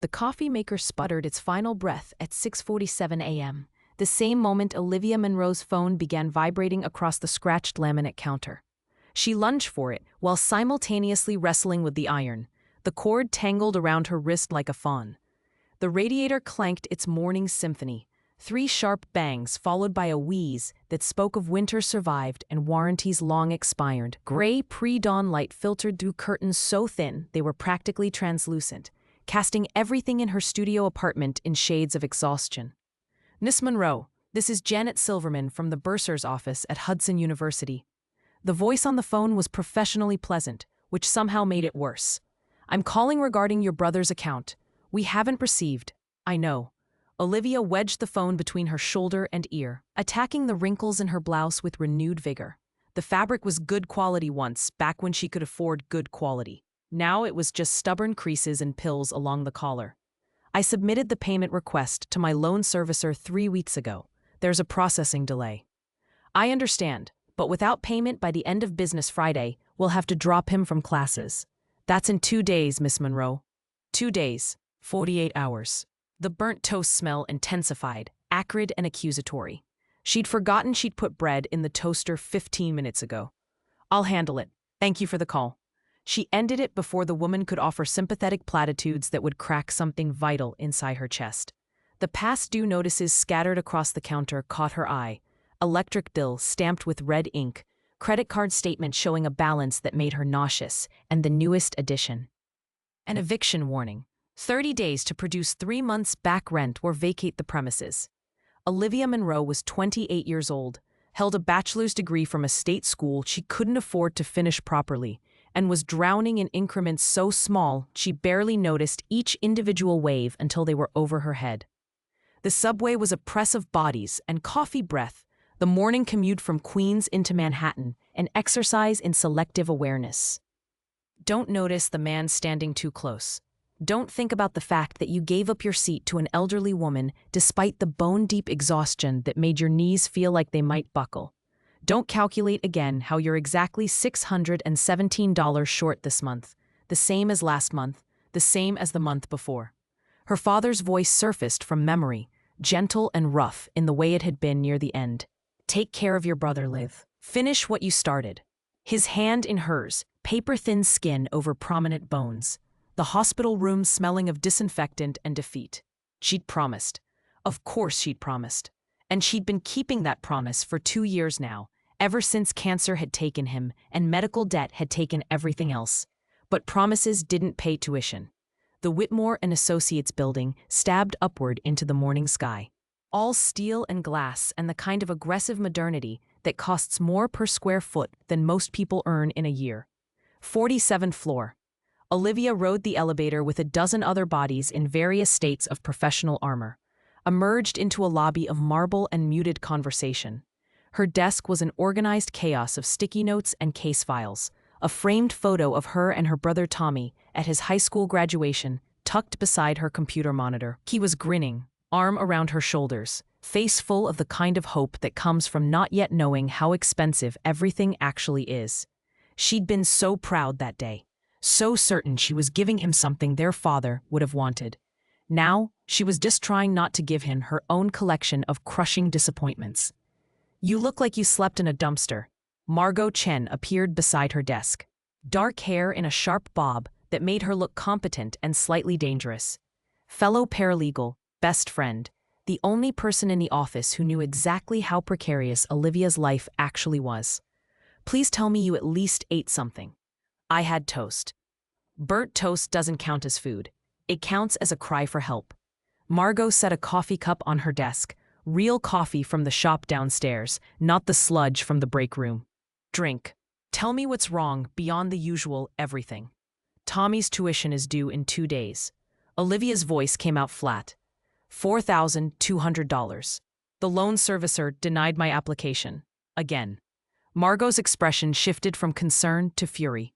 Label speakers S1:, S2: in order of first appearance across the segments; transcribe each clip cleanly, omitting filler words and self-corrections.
S1: The coffee maker sputtered its final breath at 6:47 a.m. The same moment Olivia Monroe's phone began vibrating across the scratched laminate counter. She lunged for it while simultaneously wrestling with the iron. The cord tangled around her wrist like a fawn. The radiator clanked its morning symphony. 3 sharp bangs followed by a wheeze that spoke of winter survived and warranties long expired. Gray pre-dawn light filtered through curtains so thin they were practically translucent, casting everything in her studio apartment in shades of exhaustion. "Miss Monroe, this is Janet Silverman from the bursar's office at Hudson University." The voice on the phone was professionally pleasant, which somehow made it worse. "I'm calling regarding your brother's account. We haven't received." "I know." Olivia wedged the phone between her shoulder and ear, attacking the wrinkles in her blouse with renewed vigor. The fabric was good quality once, back when she could afford good quality. Now it was just stubborn creases and pills along the collar. "I submitted the payment request to my loan servicer 3 weeks ago. There's a processing delay." "I understand, but without payment by the end of business Friday, we'll have to drop him from classes." "That's in 2 days, Miss Monroe." 2 days, 48 hours. The burnt toast smell intensified, acrid and accusatory. She'd forgotten she'd put bread in the toaster 15 minutes ago. "I'll handle it. Thank you for the call." She ended it before the woman could offer sympathetic platitudes that would crack something vital inside her chest. The past due notices scattered across the counter caught her eye. Electric bill stamped with red ink, credit card statement showing a balance that made her nauseous, and the newest addition. An eviction warning. 30 days to produce 3 months' back rent or vacate the premises. Olivia Monroe was 28 years old, held a bachelor's degree from a state school she couldn't afford to finish properly, and was drowning in increments so small she barely noticed each individual wave until they were over her head. The subway was a press of bodies and coffee breath, the morning commute from Queens into Manhattan, an exercise in selective awareness. Don't notice the man standing too close. Don't think about the fact that you gave up your seat to an elderly woman despite the bone-deep exhaustion that made your knees feel like they might buckle. Don't calculate again how you're exactly $617 short this month, the same as last month, the same as the month before. Her father's voice surfaced from memory, gentle and rough in the way it had been near the end. "Take care of your brother, Liv. Finish what you started." His hand in hers, paper-thin skin over prominent bones. The hospital room smelling of disinfectant and defeat. She'd promised. Of course she'd promised. And she'd been keeping that promise for 2 years now, ever since cancer had taken him and medical debt had taken everything else. But promises didn't pay tuition. The Whitmore and Associates building stabbed upward into the morning sky. All steel and glass and the kind of aggressive modernity that costs more per square foot than most people earn in a year. 47th floor. Olivia rode the elevator with a dozen other bodies in various states of professional armor, emerged into a lobby of marble and muted conversation. Her desk was an organized chaos of sticky notes and case files, a framed photo of her and her brother Tommy at his high school graduation tucked beside her computer monitor. He was grinning, arm around her shoulders, face full of the kind of hope that comes from not yet knowing how expensive everything actually is. She'd been so proud that day. So certain she was giving him something their father would have wanted. Now, she was just trying not to give him her own collection of crushing disappointments. "You look like you slept in a dumpster." Margot Chen appeared beside her desk. Dark hair in a sharp bob that made her look competent and slightly dangerous. Fellow paralegal, best friend, the only person in the office who knew exactly how precarious Olivia's life actually was. "Please tell me you at least ate something." "I had toast." Burnt toast doesn't count as food. It counts as a cry for help. Margot set a coffee cup on her desk, real coffee from the shop downstairs, not the sludge from the break room. "Drink. Tell me what's wrong beyond the usual everything." "Tommy's tuition is due in 2 days." Olivia's voice came out flat. $4,200. "The loan servicer denied my application. Again." Margot's expression shifted from concern to fury.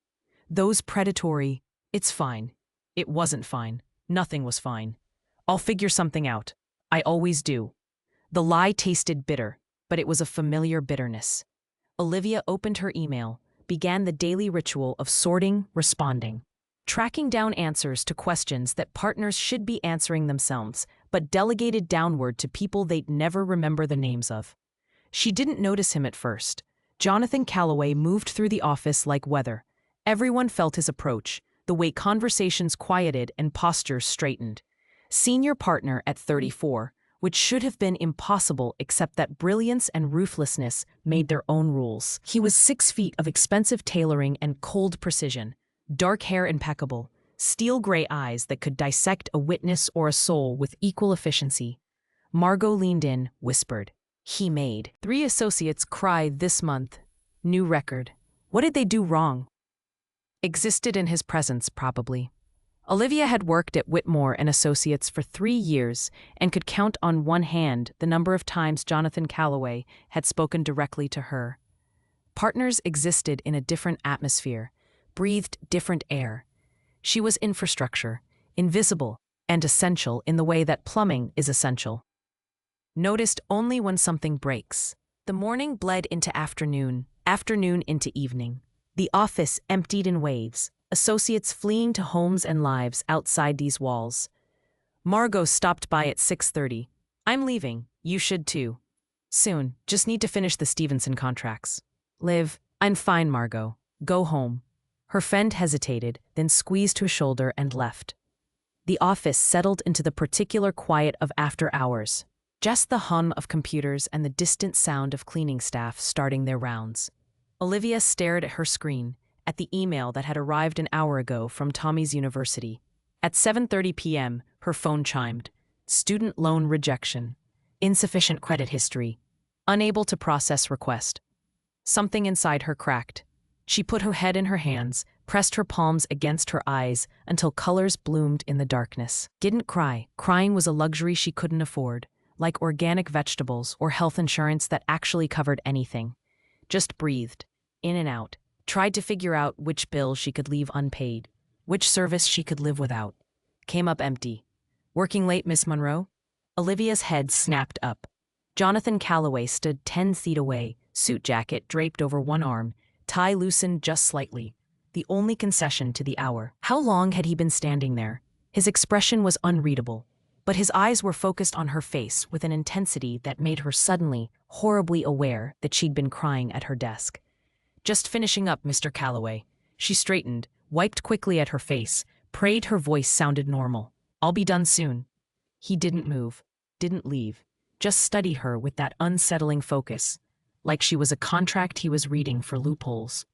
S1: "Those predatory, it's fine." It wasn't fine. Nothing was fine. "I'll figure something out. I always do." The lie tasted bitter, but it was a familiar bitterness. Olivia opened her email, began the daily ritual of sorting, responding. tracking down answers to questions that partners should be answering themselves, but delegated downward to people they'd never remember the names of. She didn't notice him at first. Jonathan Calloway moved through the office like weather. Everyone felt his approach, the way conversations quieted and postures straightened. Senior partner at 34, which should have been impossible except that brilliance and ruthlessness made their own rules. He was 6 feet of expensive tailoring and cold precision, dark hair impeccable, steel-gray eyes that could dissect a witness or a soul with equal efficiency. Margot leaned in, whispered. He made 3 associates cry this month. New record. What did they do wrong? Existed in his presence, probably. Olivia had worked at Whitmore and Associates for 3 years and could count on one hand the number of times Jonathan Calloway had spoken directly to her. Partners existed in a different atmosphere, breathed different air. She was infrastructure, invisible, and essential in the way that plumbing is essential. Noticed only when something breaks. The morning bled into afternoon, afternoon into evening. The office emptied in waves, associates fleeing to homes and lives outside these walls. Margot stopped by at 6:30. I'm leaving, you should too. Soon, just need to finish the Stevenson contracts. Liv, I'm fine, Margot. Go home. Her friend hesitated, then squeezed her shoulder and left. The office settled into the particular quiet of after hours. Just the hum of computers and the distant sound of cleaning staff starting their rounds. Olivia stared at her screen, at the email that had arrived an hour ago from Tommy's university. At 7:30 p.m., her phone chimed. Student loan rejection. Insufficient credit history. Unable to process request. Something inside her cracked. She put her head in her hands, pressed her palms against her eyes until colors bloomed in the darkness. Didn't cry. Crying was a luxury she couldn't afford, like organic vegetables or health insurance that actually covered anything. Just breathed, in and out, tried to figure out which bill she could leave unpaid, which service she could live without. Came up empty. Working late, Miss Monroe? Olivia's head snapped up. Jonathan Calloway stood 10 feet away, suit jacket draped over one arm, tie loosened just slightly, the only concession to the hour. How long had he been standing there? His expression was unreadable, but his eyes were focused on her face with an intensity that made her suddenly, horribly aware that she'd been crying at her desk. Just finishing up, Mr. Calloway. She straightened, wiped quickly at her face, prayed her voice sounded normal. I'll be done soon. He didn't move, didn't leave, just studied her with that unsettling focus, like she was a contract he was reading for loopholes.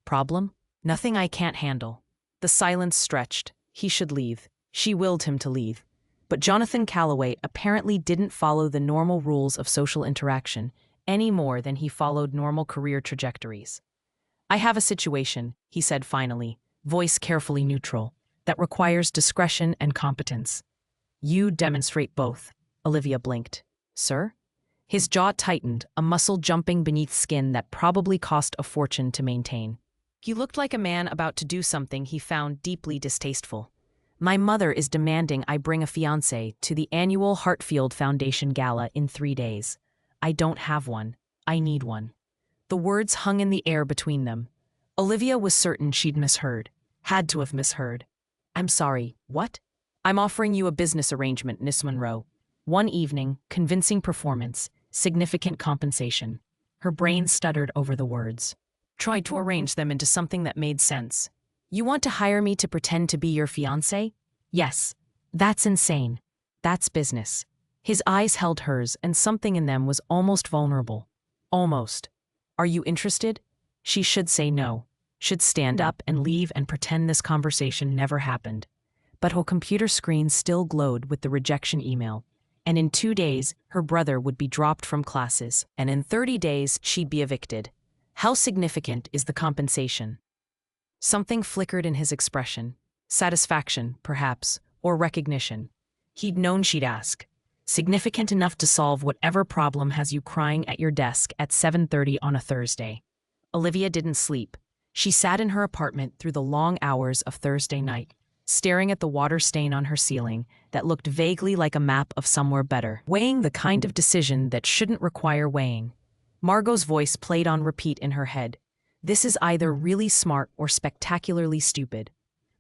S1: Problem? Nothing I can't handle. The silence stretched. He should leave. She willed him to leave. But Jonathan Calloway apparently didn't follow the normal rules of social interaction any more than he followed normal career trajectories. I have a situation, he said finally, voice carefully neutral, that requires discretion and competence. You demonstrate both. Olivia blinked. Sir? His jaw tightened, a muscle jumping beneath skin that probably cost a fortune to maintain. He looked like a man about to do something he found deeply distasteful. My mother is demanding I bring a fiancé to the annual Heartfelt Foundation Gala in 3 days. I don't have one. I need one. The words hung in the air between them. Olivia was certain she'd misheard. Had to have misheard. I'm sorry, what? I'm offering you a business arrangement, Miss Monroe. 1 evening, convincing performance, significant compensation. Her brain stuttered over the words. Tried to arrange them into something that made sense. You want to hire me to pretend to be your fiancé? Yes. That's insane. That's business. His eyes held hers, and something in them was almost vulnerable. Almost. Are you interested? She should say no. Should stand up and leave and pretend this conversation never happened. But her computer screen still glowed with the rejection email. And in 2 days, her brother would be dropped from classes, and in 30 days, she'd be evicted. How significant is the compensation? Something flickered in his expression. Satisfaction, perhaps, or recognition. He'd known she'd ask. Significant enough to solve whatever problem has you crying at your desk at 7:30 on a Thursday. Olivia didn't sleep. She sat in her apartment through the long hours of Thursday night, staring at the water stain on her ceiling that looked vaguely like a map of somewhere better, weighing the kind of decision that shouldn't require weighing. Margot's voice played on repeat in her head. This is either really smart or spectacularly stupid.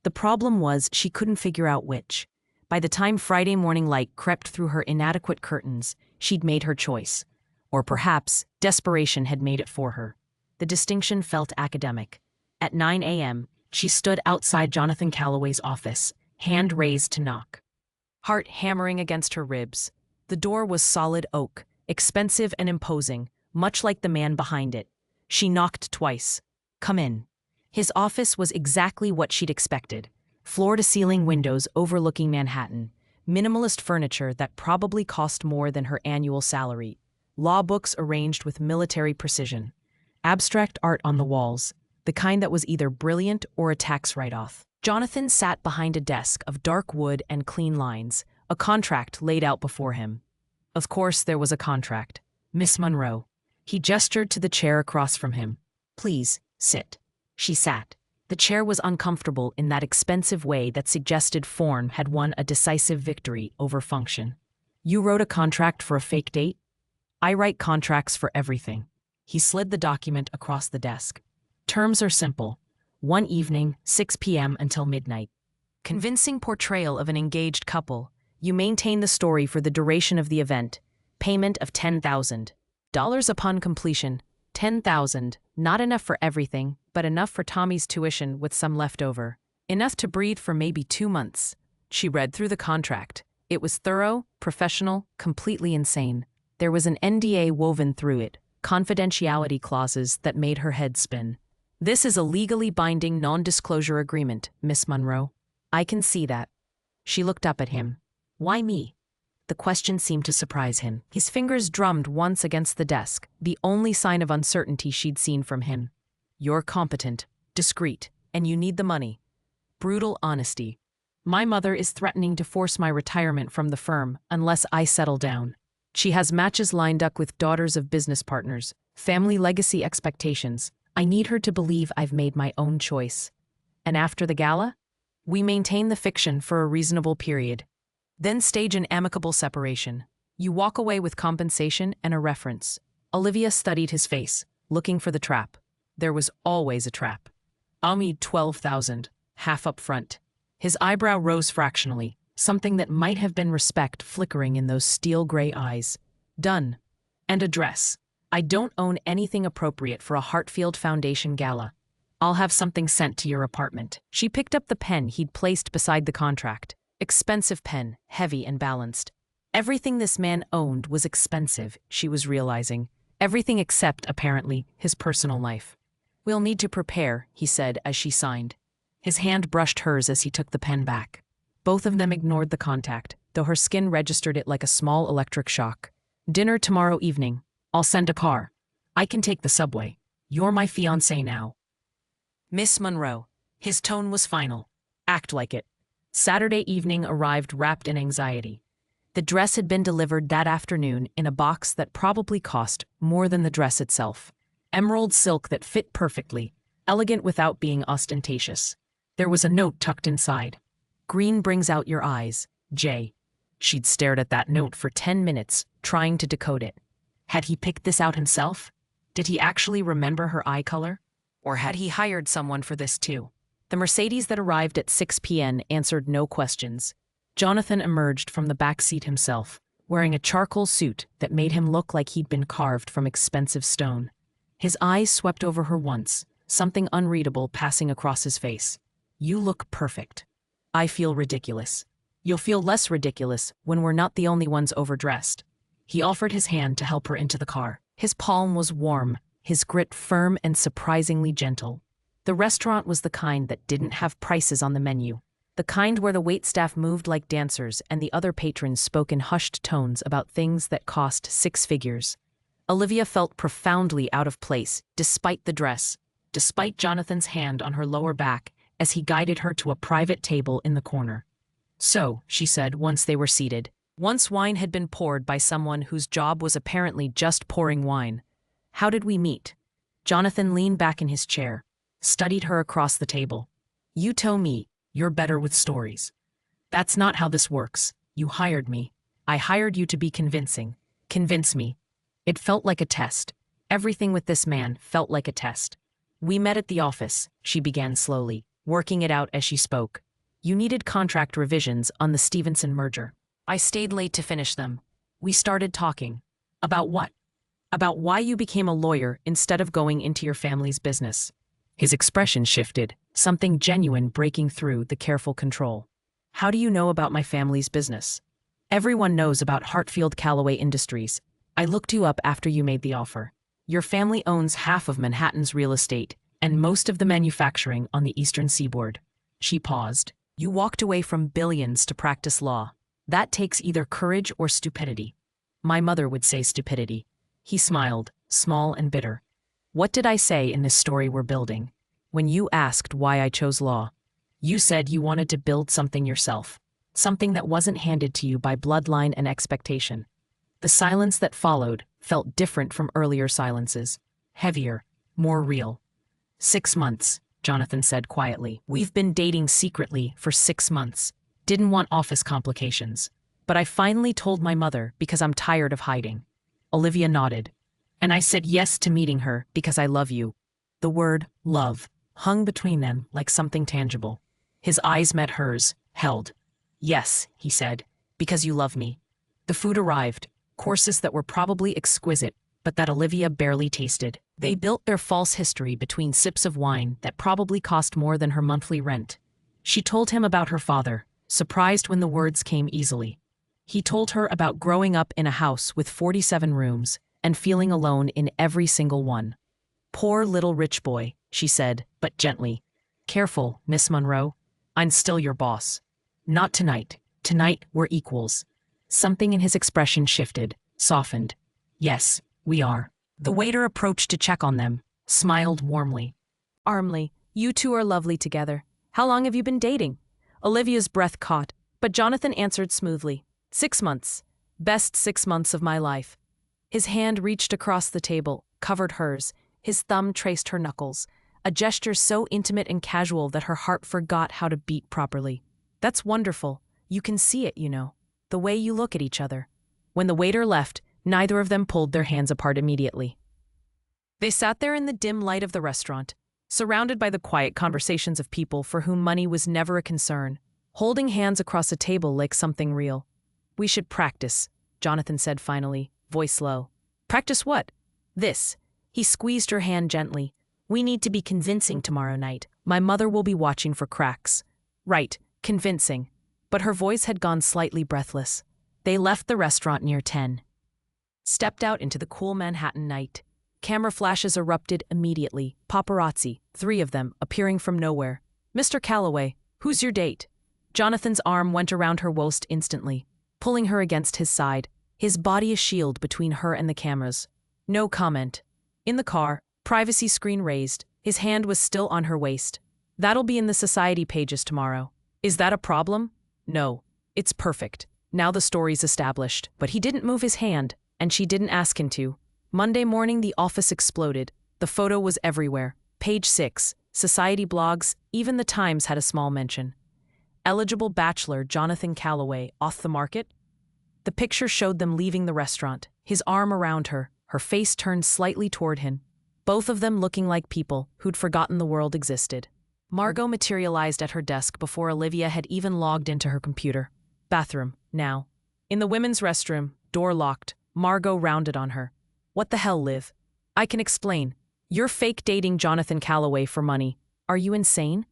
S1: The problem was she couldn't figure out which. By the time Friday morning light crept through her inadequate curtains, she'd made her choice. Or perhaps desperation had made it for her. The distinction felt academic. At 9 a.m., she stood outside Jonathan Calloway's office, hand raised to knock. Heart hammering against her ribs. The door was solid oak, expensive and imposing, much like the man behind it. She knocked twice. "Come in." His office was exactly what she'd expected. Floor-to-ceiling windows overlooking Manhattan, minimalist furniture that probably cost more than her annual salary, law books arranged with military precision, abstract art on the walls, the kind that was either brilliant or a tax write-off. Jonathan sat behind a desk of dark wood and clean lines, a contract laid out before him. Of course there was a contract. "Miss Monroe." He gestured to the chair across from him. "Please, sit." She sat. The chair was uncomfortable in that expensive way that suggested form had won a decisive victory over function. "You wrote a contract for a fake date?" "I write contracts for everything." He slid the document across the desk. "Terms are simple. 1 evening, 6 p.m. until midnight. Convincing portrayal of an engaged couple. You maintain the story for the duration of the event. Payment of $10,000 upon completion. 10,000, not enough for everything, but enough for Tommy's tuition with some left over. Enough to breathe for maybe 2 months." She read through the contract. It was thorough, professional, completely insane. There was an NDA woven through it, confidentiality clauses that made her head spin. "This is a legally binding non-disclosure agreement, Miss Monroe." "I can see that." She looked up at him. "Why me?" The question seemed to surprise him. His fingers drummed once against the desk, the only sign of uncertainty she'd seen from him. "You're competent, discreet, and you need the money." Brutal honesty. "My mother is threatening to force my retirement from the firm unless I settle down. She has matches lined up with daughters of business partners, family legacy expectations. I need her to believe I've made my own choice." "And after the gala?" "We maintain the fiction for a reasonable period. Then stage an amicable separation. You walk away with compensation and a reference." Olivia studied his face, looking for the trap. There was always a trap. "I'll need 12,000, half up front." His eyebrow rose fractionally, something that might have been respect flickering in those steel-gray eyes. "Done. And a dress. I don't own anything appropriate for a Hartfield Foundation gala. I'll have something sent to your apartment." She picked up the pen he'd placed beside the contract. Expensive pen, heavy and balanced. Everything this man owned was expensive, she was realizing. Everything except, apparently, his personal life. "We'll need to prepare," he said as she signed. His hand brushed hers as he took the pen back. Both of them ignored the contact, though her skin registered it like a small electric shock. "Dinner tomorrow evening. I'll send a car. I can take the subway. You're my fiancé now." "Miss Monroe." His tone was final. "Act like it." Saturday evening arrived wrapped in anxiety. The dress had been delivered that afternoon in a box that probably cost more than the dress itself. Emerald silk that fit perfectly, elegant without being ostentatious. There was a note tucked inside. "Green brings out your eyes, Jay." She'd stared at that note for 10 minutes, trying to decode it. Had he picked this out himself? Did he actually remember her eye color? Or had he hired someone for this too? The Mercedes that arrived at 6 p.m. answered no questions. Jonathan emerged from the back seat himself, wearing a charcoal suit that made him look like he'd been carved from expensive stone. His eyes swept over her once, something unreadable passing across his face. "You look perfect." "I feel ridiculous." "You'll feel less ridiculous when we're not the only ones overdressed." He offered his hand to help her into the car. His palm was warm, his grit firm and surprisingly gentle. The restaurant was the kind that didn't have prices on the menu. The kind where the waitstaff moved like dancers and the other patrons spoke in hushed tones about things that cost 6 figures. Olivia felt profoundly out of place, despite the dress, despite Jonathan's hand on her lower back as he guided her to a private table in the corner. "So," she said once they were seated, once wine had been poured by someone whose job was apparently just pouring wine. "How did we meet?" Jonathan leaned back in his chair, studied her across the table. "You tell me. You're better with stories." "That's not how this works. You hired me. I hired you to be convincing. Convince me." It felt like a test. Everything with this man felt like a test. "We met at the office," she began slowly. working it out as she spoke. You needed contract revisions on the Stevenson merger. I stayed late to finish them. We started talking. About what? About why you became a lawyer instead of going into your family's business. His expression shifted, something genuine breaking through the careful control. How do you know about my family's business? Everyone knows about Hartfield Callaway Industries. I looked you up after you made the offer. Your family owns half of Manhattan's real estate and most of the manufacturing on the eastern seaboard. She paused. You walked away from billions to practice law. That takes either courage or stupidity. My mother would say stupidity. He smiled, small and bitter. What did I say in this story we're building? When you asked why I chose law, you said you wanted to build something yourself, something that wasn't handed to you by bloodline and expectation. The silence that followed felt different from earlier silences, heavier, more real. 6 months, Jonathan said quietly. We've been dating secretly for 6 months. Didn't want office complications. But I finally told my mother because I'm tired of hiding. Olivia nodded. And I said yes to meeting her because I love you. The word love hung between them like something tangible. His eyes met hers, held. Yes, he said, because you love me. The food arrived, courses that were probably exquisite, but that Olivia barely tasted. They built their false history between sips of wine that probably cost more than her monthly rent. She told him about her father, surprised when the words came easily. He told her about growing up in a house with 47 rooms and feeling alone in every single one. Poor little rich boy, she said, but gently. Careful, Miss Monroe. I'm still your boss. Not tonight. Tonight, we're equals. Something in his expression shifted, softened. Yes, we are. The waiter approached to check on them, smiled warmly. Armley, you two are lovely together. How long have you been dating? Olivia's breath caught, but Jonathan answered smoothly. 6 months. Best 6 months of my life. His hand reached across the table, covered hers. His thumb traced her knuckles, a gesture so intimate and casual that her heart forgot how to beat properly. That's wonderful. You can see it, you know. The way you look at each other. When the waiter left, neither of them pulled their hands apart immediately. They sat there in the dim light of the restaurant, surrounded by the quiet conversations of people for whom money was never a concern, holding hands across a table like something real. We should practice, Jonathan said finally, voice low. Practice what? This. He squeezed her hand gently. We need to be convincing tomorrow night. My mother will be watching for cracks. Right, convincing. But her voice had gone slightly breathless. They left the restaurant near 10. Stepped out into the cool Manhattan night. Camera flashes erupted immediately, paparazzi, 3 of them, appearing from nowhere. Mr. Callaway, who's your date? Jonathan's arm went around her waist instantly, pulling her against his side, his body a shield between her and the cameras. No comment. In the car, privacy screen raised, his hand was still on her waist. That'll be in the society pages tomorrow. Is that a problem? No. It's perfect. Now the story's established. But he didn't move his hand, and she didn't ask him to. Monday morning, the office exploded. The photo was everywhere. Page 6, society blogs, even the Times had a small mention. Eligible bachelor Jonathan Callaway off the market? The picture showed them leaving the restaurant, his arm around her, her face turned slightly toward him. Both of them looking like people who'd forgotten the world existed. Margot materialized at her desk before Olivia had even logged into her computer. Bathroom, now. In the women's restroom, door locked, Margot rounded on her. What the hell, Liv? I can explain. You're fake dating Jonathan Callaway for money. Are you insane?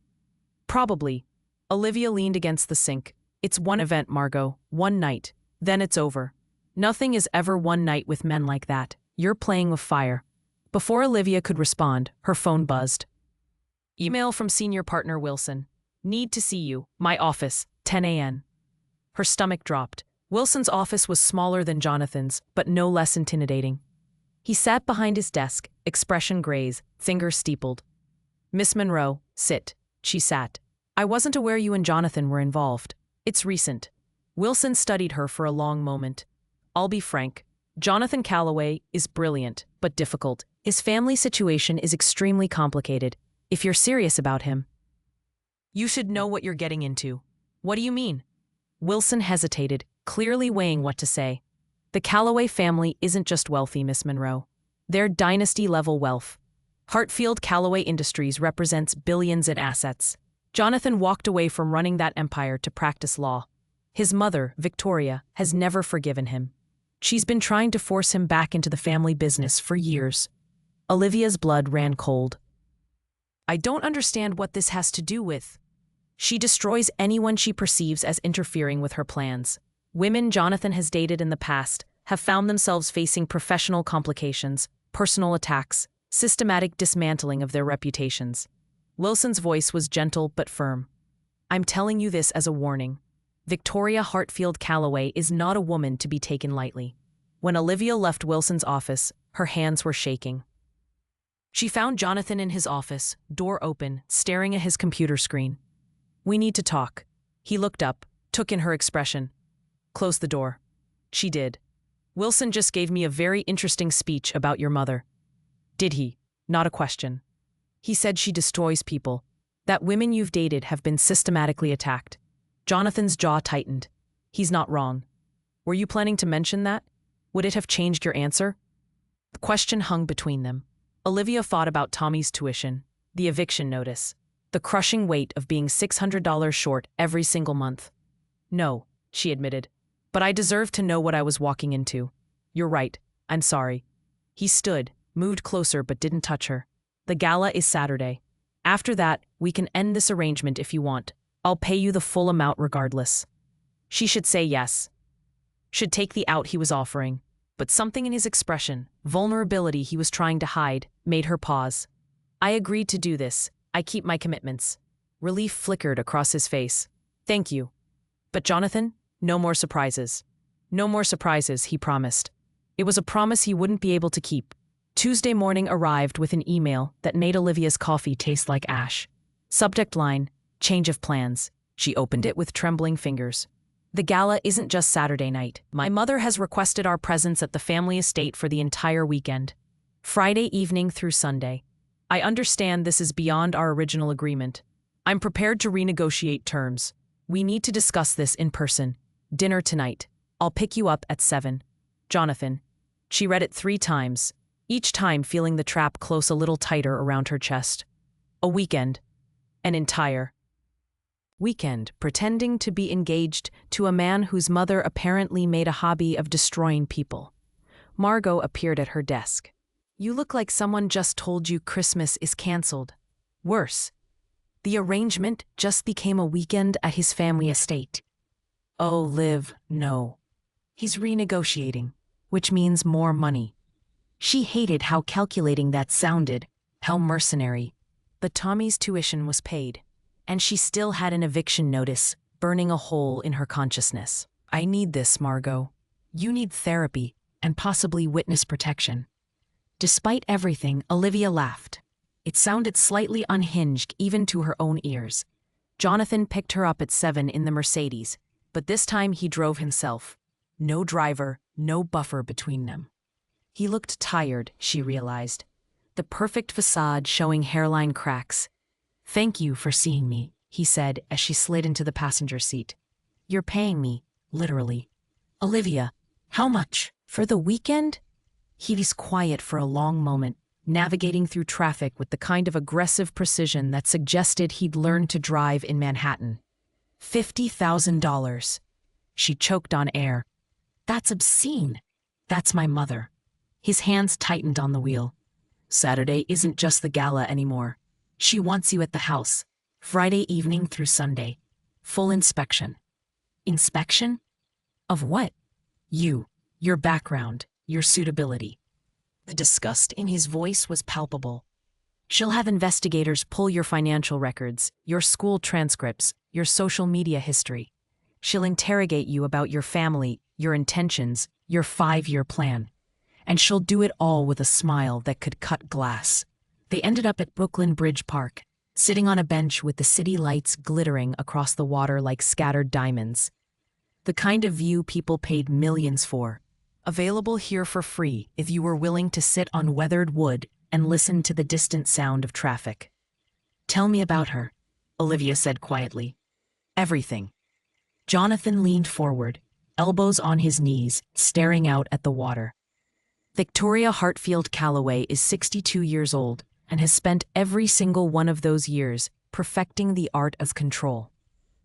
S1: Probably. Olivia leaned against the sink. It's one event, Margot. One night. Then it's over. Nothing is ever one night with men like that. You're playing with fire. Before Olivia could respond, her phone buzzed. Email from senior partner Wilson. Need to see you. My office. 10 a.m. Her stomach dropped. Wilson's office was smaller than Jonathan's, but no less intimidating. He sat behind his desk, expression graze, fingers steepled. Miss Monroe, sit. She sat. I wasn't aware you and Jonathan were involved. It's recent. Wilson studied her for a long moment. I'll be frank. Jonathan Callaway is brilliant, but difficult. His family situation is extremely complicated. If you're serious about him, you should know what you're getting into. What do you mean? Wilson hesitated, clearly weighing what to say. The Callaway family isn't just wealthy, Miss Monroe. They're dynasty-level wealth. Hartfield Callaway Industries represents billions in assets. Jonathan walked away from running that empire to practice law. His mother, Victoria, has never forgiven him. She's been trying to force him back into the family business for years. Olivia's blood ran cold. I don't understand what this has to do with. She destroys anyone she perceives as interfering with her plans. Women Jonathan has dated in the past have found themselves facing professional complications, personal attacks, systematic dismantling of their reputations. Wilson's voice was gentle but firm. I'm telling you this as a warning. Victoria Hartfield Calloway is not a woman to be taken lightly. When Olivia left Wilson's office, her hands were shaking. She found Jonathan in his office, door open, staring at his computer screen. We need to talk. He looked up, took in her expression. Close the door. She did. Wilson just gave me a very interesting speech about your mother. Did he? Not a question. He said she destroys people, that women you've dated have been systematically attacked. Jonathan's jaw tightened. He's not wrong. Were you planning to mention that? Would it have changed your answer? The question hung between them. Olivia thought about Tommy's tuition, the eviction notice, the crushing weight of being $600 short every single month. No, she admitted, but I deserve to know what I was walking into. You're right, I'm sorry. He stood, moved closer but didn't touch her. The gala is Saturday. After that, we can end this arrangement if you want. I'll pay you the full amount regardless. She should say yes. Should take the out he was offering. But something in his expression, vulnerability he was trying to hide, made her pause. I agreed to do this. I keep my commitments. Relief flickered across his face. Thank you. But Jonathan, no more surprises. No more surprises, he promised. It was a promise he wouldn't be able to keep. Tuesday morning arrived with an email that made Olivia's coffee taste like ash. Subject line, change of plans. She opened it with trembling fingers. The gala isn't just Saturday night. My mother has requested our presence at the family estate for the entire weekend. Friday evening through Sunday. I understand this is beyond our original agreement. I'm prepared to renegotiate terms. We need to discuss this in person. Dinner tonight. I'll pick you up at 7. Jonathan. She read it 3 times, each time feeling the trap close a little tighter around her chest. A weekend. An entire weekend pretending to be engaged to a man whose mother apparently made a hobby of destroying people. Margot appeared at her desk. You look like someone just told you Christmas is canceled. Worse. The arrangement just became a weekend at his family estate. Oh, Liv, no. He's renegotiating, which means more money. She hated how calculating that sounded, how mercenary. But Tommy's tuition was paid, and she still had an eviction notice burning a hole in her consciousness. I need this, Margot. You need therapy and possibly witness protection. Despite everything, Olivia laughed. It sounded slightly unhinged even to her own ears. Jonathan picked her up at 7 in the Mercedes, but this time he drove himself. No driver, no buffer between them. He looked tired, she realized. The perfect facade showing hairline cracks. Thank you for seeing me, he said as she slid into the passenger seat. You're paying me, literally. Olivia, how much? For the weekend? He was quiet for a long moment, navigating through traffic with the kind of aggressive precision that suggested he'd learned to drive in Manhattan. $50,000. She choked on air. That's obscene. That's my mother. His hands tightened on the wheel. Saturday isn't just the gala anymore. She wants you at the house, Friday evening through Sunday. Full inspection. Inspection? Of what? You, your background, your suitability. The disgust in his voice was palpable. She'll have investigators pull your financial records, your school transcripts, your social media history. She'll interrogate you about your family, your intentions, your 5-year plan. And she'll do it all with a smile that could cut glass. They ended up at Brooklyn Bridge Park, sitting on a bench with the city lights glittering across the water like scattered diamonds. The kind of view people paid millions for. Available here for free if you were willing to sit on weathered wood and listen to the distant sound of traffic. Tell me about her, Olivia said quietly. Everything. Jonathan leaned forward, elbows on his knees, staring out at the water. Victoria Hartfield Calloway is 62 years old and has spent every single one of those years perfecting the art of control.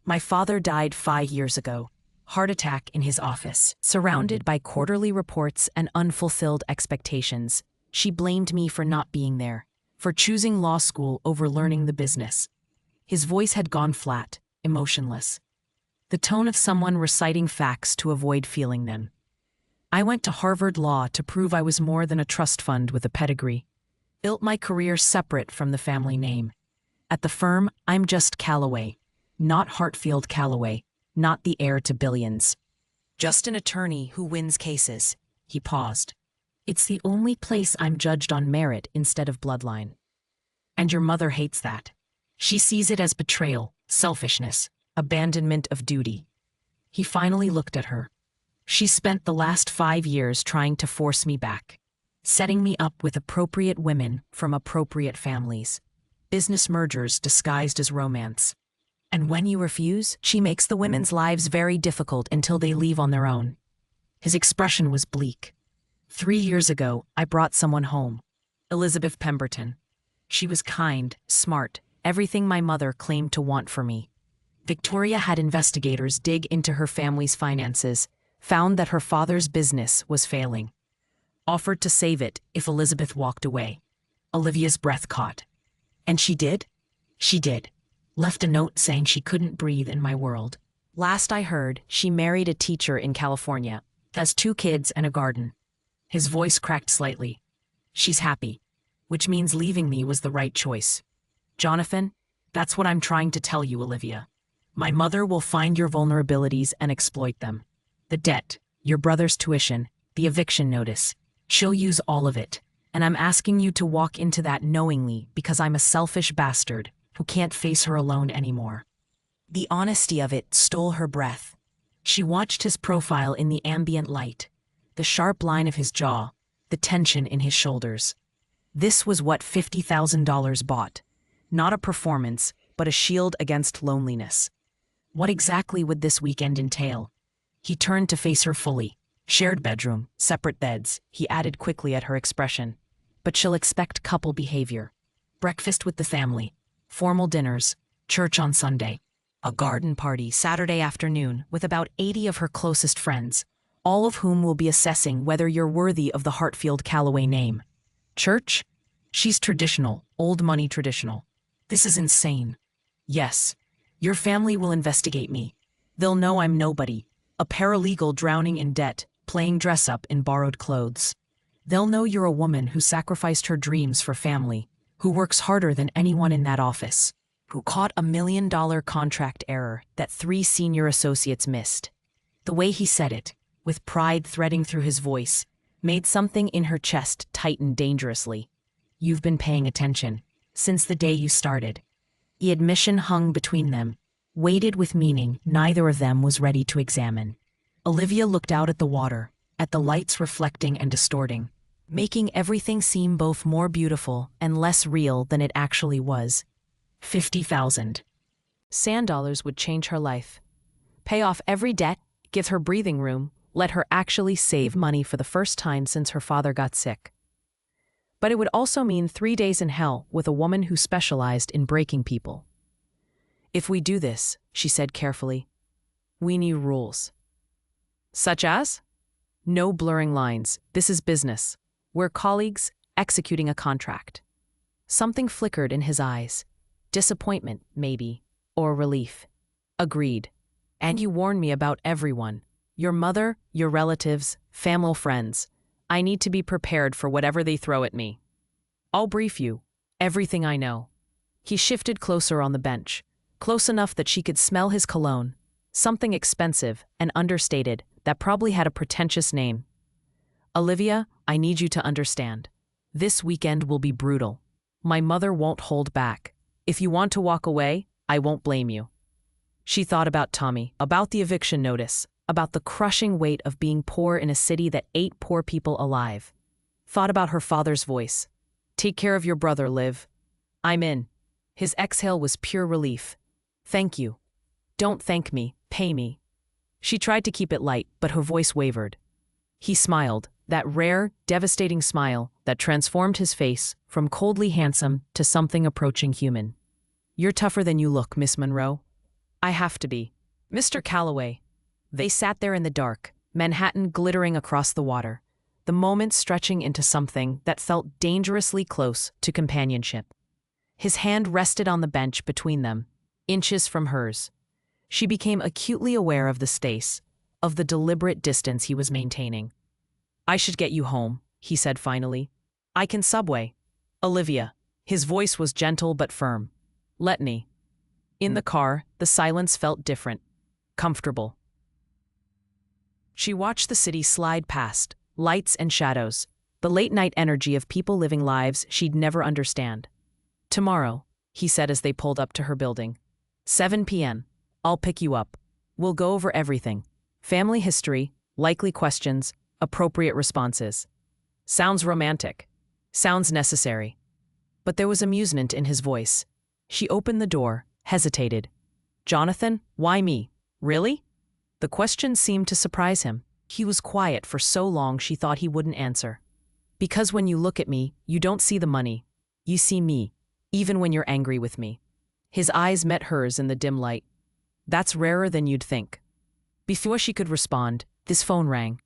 S1: My father died 5 years ago. Heart attack in his office. Surrounded by quarterly reports and unfulfilled expectations, she blamed me for not being there, for choosing law school over learning the business. His voice had gone flat, emotionless. The tone of someone reciting facts to avoid feeling them. I went to Harvard Law to prove I was more than a trust fund with a pedigree. Built my career separate from the family name. At the firm, I'm just Calloway, not Hartfield Calloway, not the heir to billions. Just an attorney who wins cases. He paused. It's the only place I'm judged on merit instead of bloodline. And your mother hates that. She sees it as betrayal, selfishness, abandonment of duty. He finally looked at her. She spent the last 5 years trying to force me back, setting me up with appropriate women from appropriate families. Business mergers disguised as romance. And when you refuse, she makes the women's lives very difficult until they leave on their own. His expression was bleak. 3 years ago, I brought someone home. Elizabeth Pemberton. She was kind, smart, everything my mother claimed to want for me. Victoria had investigators dig into her family's finances, found that her father's business was failing. Offered to save it if Elizabeth walked away. Olivia's breath caught. And she did? She did. Left a note saying she couldn't breathe in my world. Last I heard, she married a teacher in California, has 2 kids and a garden. His voice cracked slightly. She's happy, which means leaving me was the right choice. Jonathan, that's what I'm trying to tell you, Olivia. My mother will find your vulnerabilities and exploit them. The debt, your brother's tuition, the eviction notice. She'll use all of it, and I'm asking you to walk into that knowingly because I'm a selfish bastard who can't face her alone anymore. The honesty of it stole her breath. She watched his profile in the ambient light, the sharp line of his jaw, the tension in his shoulders. This was what $50,000 bought. Not a performance, but a shield against loneliness. What exactly would this weekend entail? He turned to face her fully. Shared bedroom, separate beds, he added quickly at her expression. But she'll expect couple behavior. Breakfast with the family. Formal dinners, church on Sunday, a garden party Saturday afternoon with about 80 of her closest friends, all of whom will be assessing whether you're worthy of the Hartfield Calloway name. Church? She's traditional, old money traditional. This is insane. Yes, your family will investigate me. They'll know I'm nobody, a paralegal drowning in debt, playing dress-up in borrowed clothes. They'll know you're a woman who sacrificed her dreams for family, who works harder than anyone in that office, who caught $1 million contract error that 3 senior associates missed. The way he said it, with pride threading through his voice, made something in her chest tighten dangerously. You've been paying attention, since the day you started. The admission hung between them, weighted with meaning neither of them was ready to examine. Olivia looked out at the water, at the lights reflecting and distorting, making everything seem both more beautiful and less real than it actually was. 50,000. Sand dollars would change her life. Pay off every debt, give her breathing room, let her actually save money for the first time since her father got sick. But it would also mean 3 days in hell with a woman who specialized in breaking people. If we do this, she said carefully, we need rules. Such as? No blurring lines. This is business. We're colleagues executing a contract. Something flickered in his eyes. Disappointment, maybe, or relief. Agreed. And you warned me about everyone. Your mother, your relatives, family friends. I need to be prepared for whatever they throw at me. I'll brief you. Everything I know. He shifted closer on the bench, close enough that she could smell his cologne, something expensive and understated that probably had a pretentious name. Olivia, I need you to understand. This weekend will be brutal. My mother won't hold back. If you want to walk away, I won't blame you. She thought about Tommy, about the eviction notice, about the crushing weight of being poor in a city that ate poor people alive. Thought about her father's voice. Take care of your brother, Liv. I'm in. His exhale was pure relief. Thank you. Don't thank me, pay me. She tried to keep it light, but her voice wavered. He smiled, that rare, devastating smile that transformed his face from coldly handsome to something approaching human. You're tougher than you look, Miss Monroe. I have to be. Mr. Calloway. They sat there in the dark, Manhattan glittering across the water, the moment stretching into something that felt dangerously close to companionship. His hand rested on the bench between them, inches from hers. She became acutely aware of the space, of the deliberate distance he was maintaining. I should get you home, he said finally. I can subway. Olivia. His voice was gentle but firm. Let me. In the car, the silence felt different, comfortable. She watched the city slide past, lights and shadows, the late-night energy of people living lives she'd never understand. Tomorrow, he said as they pulled up to her building. 7 p.m. I'll pick you up. We'll go over everything. Family history, likely questions, appropriate responses. Sounds romantic. Sounds necessary. But there was amusement in his voice. She opened the door, hesitated. Jonathan, why me? Really? The question seemed to surprise him. He was quiet for so long she thought he wouldn't answer. Because when you look at me, you don't see the money. You see me, even when you're angry with me. His eyes met hers in the dim light. That's rarer than you'd think. Before she could respond, this phone rang.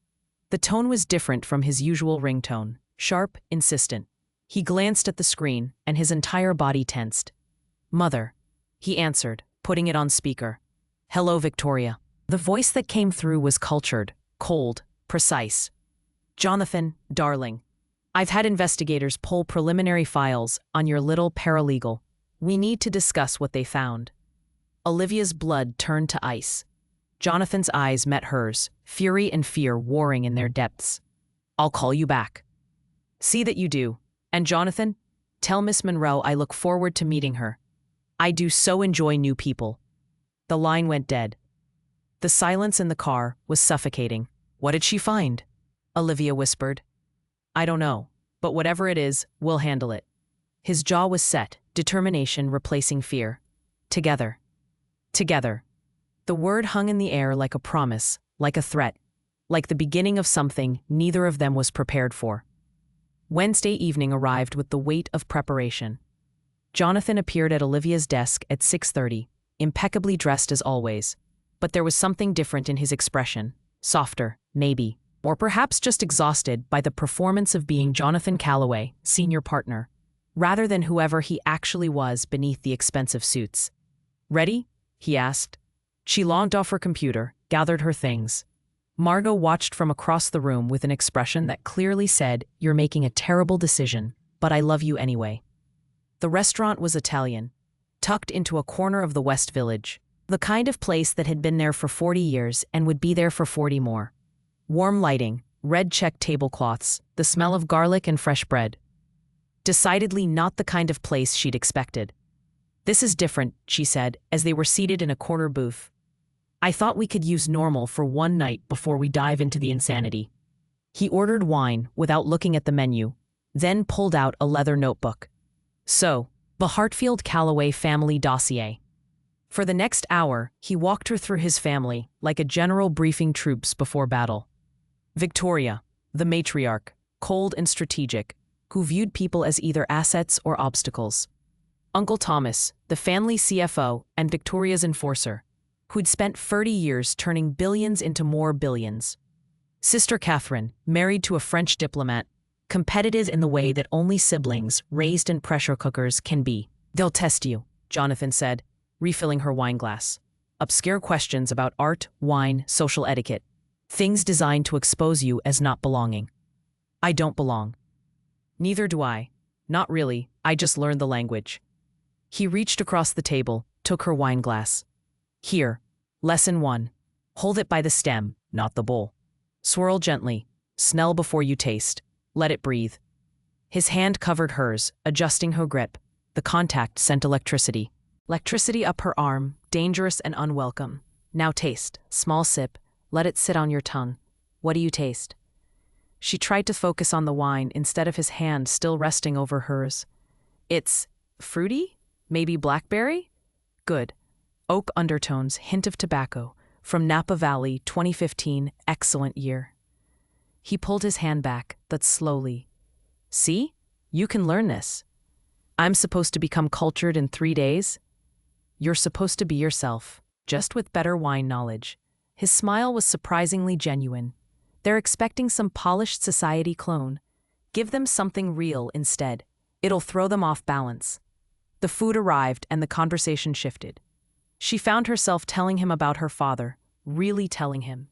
S1: The tone was different from his usual ringtone, sharp, insistent. He glanced at the screen, and his entire body tensed. Mother, he answered, putting it on speaker. Hello, Victoria. The voice that came through was cultured, cold, precise. Jonathan, darling, I've had investigators pull preliminary files on your little paralegal. We need to discuss what they found. Olivia's blood turned to ice. Jonathan's eyes met hers, fury and fear warring in their depths. I'll call you back. See that you do. And Jonathan, tell Miss Monroe I look forward to meeting her. I do so enjoy new people. The line went dead. The silence in the car was suffocating. What did she find? Olivia whispered. I don't know, but whatever it is, we'll handle it. His jaw was set, determination replacing fear. Together. Together. The word hung in the air like a promise, like a threat, like the beginning of something neither of them was prepared for. Wednesday evening arrived with the weight of preparation. Jonathan appeared at Olivia's desk at 6:30, impeccably dressed as always. But there was something different in his expression, softer, maybe, or perhaps just exhausted by the performance of being Jonathan Calloway, senior partner, rather than whoever he actually was beneath the expensive suits. Ready? He asked. She logged off her computer, gathered her things. Margot watched from across the room with an expression that clearly said, You're making a terrible decision, but I love you anyway. The restaurant was Italian, tucked into a corner of the West Village, the kind of place that had been there for 40 years and would be there for 40 more. Warm lighting, red check tablecloths, the smell of garlic and fresh bread. Decidedly not the kind of place she'd expected. This is different, she said, as they were seated in a corner booth. I thought we could use normal for one night before we dive into the insanity. He ordered wine without looking at the menu, then pulled out a leather notebook. So, the Hartfield Calloway family dossier. For the next hour, he walked her through his family like a general briefing troops before battle. Victoria, the matriarch, cold and strategic, who viewed people as either assets or obstacles. Uncle Thomas, the family CFO and Victoria's enforcer, who'd spent 30 years turning billions into more billions. Sister Catherine, married to a French diplomat, competitive in the way that only siblings raised in pressure cookers can be. They'll test you, Jonathan said, refilling her wine glass. Obscure questions about art, wine, social etiquette. Things designed to expose you as not belonging. I don't belong. Neither do I. Not really, I just learned the language. He reached across the table, took her wine glass. Here, lesson 1. Hold it by the stem, not the bowl. Swirl gently. Smell before you taste. Let it breathe. His hand covered hers, adjusting her grip. The contact sent electricity. Electricity up her arm, dangerous and unwelcome. Now taste. Small sip. Let it sit on your tongue. What do you taste? She tried to focus on the wine instead of his hand still resting over hers. It's fruity? Maybe blackberry? Good. Oak undertones, hint of tobacco. From Napa Valley, 2015, excellent year. He pulled his hand back, but slowly. See? You can learn this. I'm supposed to become cultured in 3 days? You're supposed to be yourself, just with better wine knowledge. His smile was surprisingly genuine. They're expecting some polished society clone. Give them something real instead. It'll throw them off balance. The food arrived and the conversation shifted. She found herself telling him about her father, really telling him.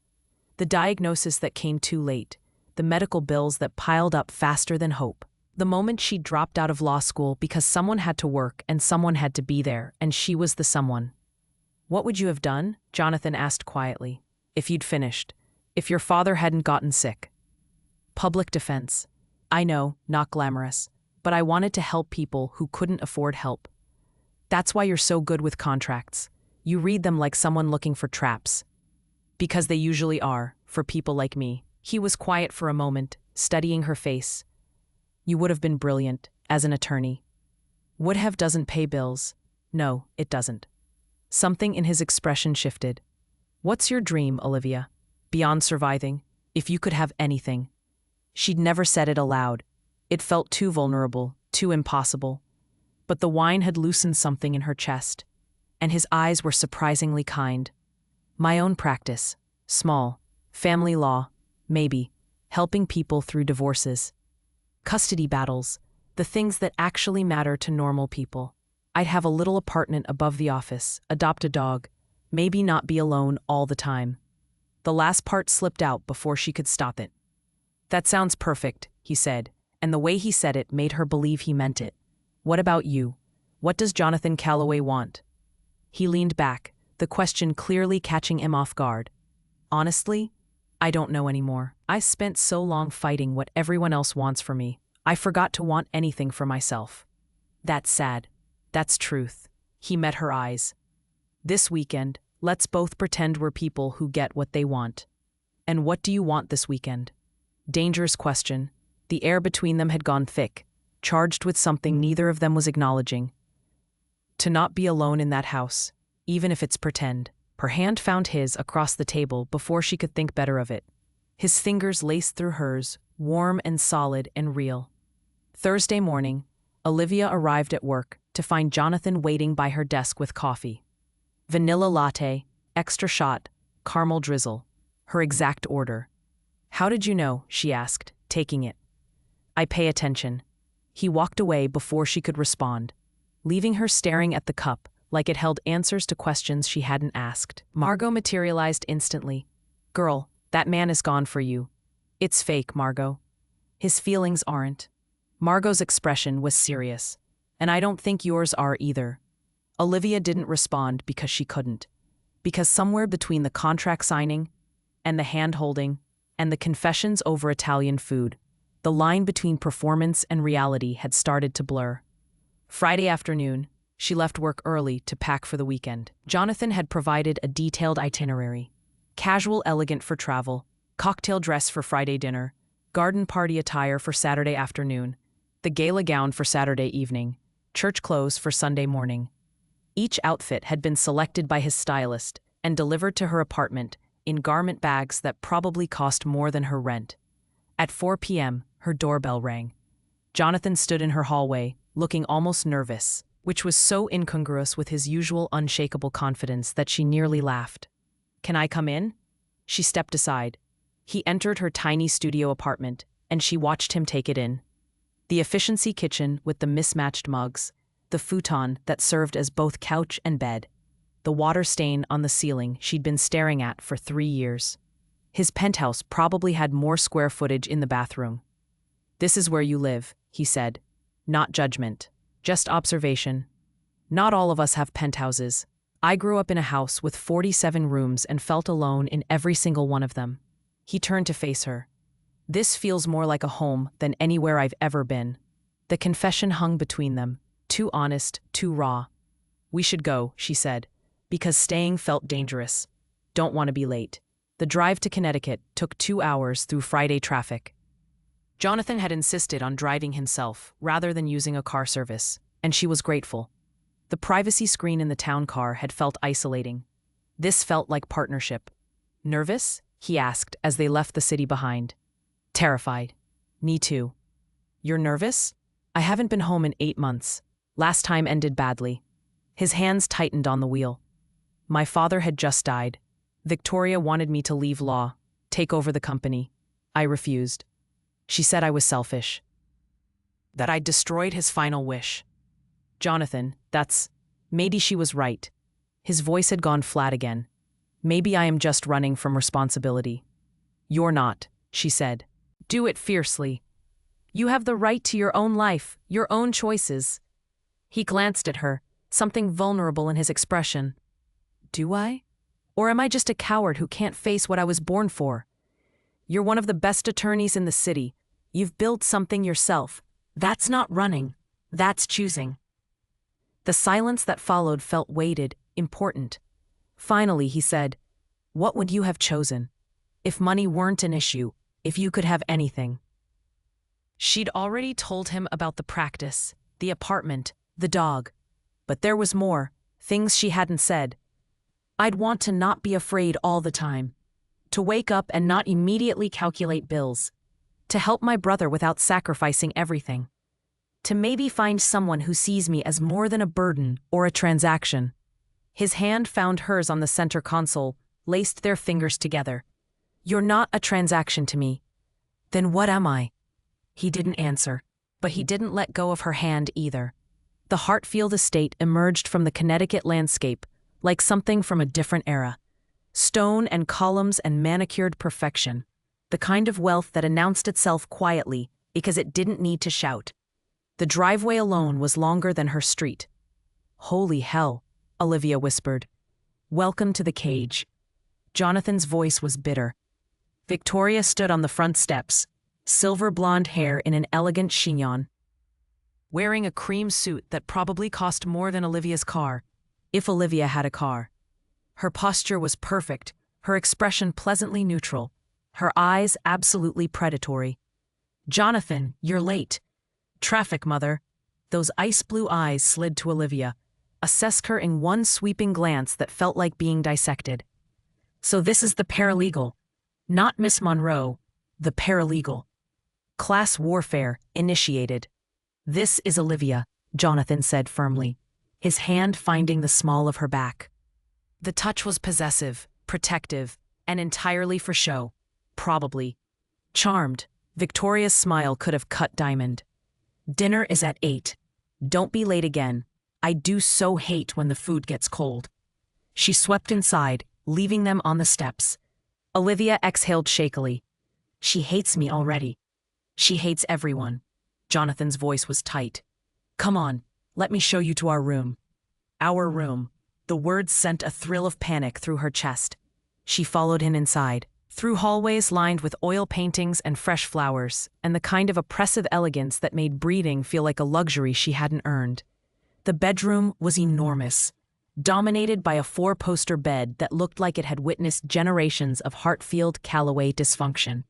S1: The diagnosis that came too late, the medical bills that piled up faster than hope. The moment she dropped out of law school because someone had to work and someone had to be there, and she was the someone. What would you have done? Jonathan asked quietly. If you'd finished. If your father hadn't gotten sick. Public defense. I know, not glamorous, but I wanted to help people who couldn't afford help. That's why you're so good with contracts. You read them like someone looking for traps. Because they usually are, for people like me. He was quiet for a moment, studying her face. You would have been brilliant, as an attorney. Would have doesn't pay bills. No, it doesn't. Something in his expression shifted. What's your dream, Olivia? Beyond surviving, if you could have anything. She'd never said it aloud. It felt too vulnerable, too impossible. But the wine had loosened something in her chest, and his eyes were surprisingly kind. My own practice. Small. Family law. Maybe. Helping people through divorces. Custody battles. The things that actually matter to normal people. I'd have a little apartment above the office, adopt a dog, maybe not be alone all the time. The last part slipped out before she could stop it. That sounds perfect, he said, and the way he said it made her believe he meant it. What about you? What does Jonathan Calloway want? He leaned back, the question clearly catching him off guard. Honestly, I don't know anymore. I spent so long fighting what everyone else wants for me. I forgot to want anything for myself. That's sad. That's truth. He met her eyes. This weekend, let's both pretend we're people who get what they want. And what do you want this weekend? Dangerous question. The air between them had gone thick, charged with something neither of them was acknowledging. To not be alone in that house, even if it's pretend. Her hand found his across the table before she could think better of it. His fingers laced through hers, warm and solid and real. Thursday morning, Olivia arrived at work to find Jonathan waiting by her desk with coffee. Vanilla latte, extra shot, caramel drizzle. Her exact order. How did you know? She asked, taking it. I pay attention. He walked away before she could respond, leaving her staring at the cup like it held answers to questions she hadn't asked. Margot materialized instantly. Girl, that man is gone for you. It's fake, Margot. His feelings aren't. Margot's expression was serious. And I don't think yours are either. Olivia didn't respond because she couldn't. Because somewhere between the contract signing and the hand-holding and the confessions over Italian food, the line between performance and reality had started to blur. Friday afternoon, she left work early to pack for the weekend. Jonathan had provided a detailed itinerary. Casual elegant for travel, cocktail dress for Friday dinner, garden party attire for Saturday afternoon, the gala gown for Saturday evening, church clothes for Sunday morning. Each outfit had been selected by his stylist and delivered to her apartment in garment bags that probably cost more than her rent. At 4 p.m., her doorbell rang. Jonathan stood in her hallway, looking almost nervous, which was so incongruous with his usual unshakable confidence that she nearly laughed. Can I come in? She stepped aside. He entered her tiny studio apartment, and she watched him take it in. The efficiency kitchen with the mismatched mugs, the futon that served as both couch and bed, the water stain on the ceiling she'd been staring at for 3 years. His penthouse probably had more square footage in the bathroom. This is where you live, he said. Not judgment, just observation. Not all of us have penthouses. I grew up in a house with 47 rooms and felt alone in every single one of them. He turned to face her. This feels more like a home than anywhere I've ever been. The confession hung between them, too honest, too raw. We should go, she said, because staying felt dangerous. Don't want to be late. The drive to Connecticut took 2 hours through Friday traffic. Jonathan had insisted on driving himself rather than using a car service, and she was grateful. The privacy screen in the town car had felt isolating. This felt like partnership. Nervous? He asked as they left the city behind. Terrified. Me too. You're nervous? I haven't been home in 8 months. Last time ended badly. His hands tightened on the wheel. My father had just died. Victoria wanted me to leave law, take over the company. I refused. She said I was selfish, that I'd destroyed his final wish. Jonathan, maybe she was right. His voice had gone flat again. Maybe I am just running from responsibility. You're not, she said. Do it fiercely. You have the right to your own life, your own choices. He glanced at her, something vulnerable in his expression. Do I? Or am I just a coward who can't face what I was born for? You're one of the best attorneys in the city. You've built something yourself. That's not running. That's choosing. The silence that followed felt weighted, important. Finally, he said, "What would you have chosen? If money weren't an issue, if you could have anything?" She'd already told him about the practice, the apartment, the dog. But there was more, things she hadn't said. I'd want to not be afraid all the time. To wake up and not immediately calculate bills. To help my brother without sacrificing everything. To maybe find someone who sees me as more than a burden or a transaction. His hand found hers on the center console, laced their fingers together. You're not a transaction to me. Then what am I? He didn't answer, but he didn't let go of her hand either. The Hartfield estate emerged from the Connecticut landscape, like something from a different era. Stone and columns and manicured perfection. The kind of wealth that announced itself quietly because it didn't need to shout. The driveway alone was longer than her street. Holy hell, Olivia whispered. Welcome to the cage. Jonathan's voice was bitter. Victoria stood on the front steps, silver blonde hair in an elegant chignon, wearing a cream suit that probably cost more than Olivia's car, if Olivia had a car. Her posture was perfect, her expression pleasantly neutral, her eyes absolutely predatory. Jonathan, you're late. Traffic, mother. Those ice blue eyes slid to Olivia, assessed her in one sweeping glance that felt like being dissected. So this is the paralegal. Not Miss Monroe, the paralegal. Class warfare initiated. This is Olivia, Jonathan said firmly, his hand finding the small of her back. The touch was possessive, protective, and entirely for show. Probably. Charmed, Victoria's smile could have cut diamond. Dinner is at 8. Don't be late again. I do so hate when the food gets cold. She swept inside, leaving them on the steps. Olivia exhaled shakily. She hates me already. She hates everyone. Jonathan's voice was tight. Come on, let me show you to our room. Our room. The words sent a thrill of panic through her chest. She followed him inside, through hallways lined with oil paintings and fresh flowers, and the kind of oppressive elegance that made breathing feel like a luxury she hadn't earned. The bedroom was enormous, dominated by a 4-poster bed that looked like it had witnessed generations of Hartfield-Callaway dysfunction.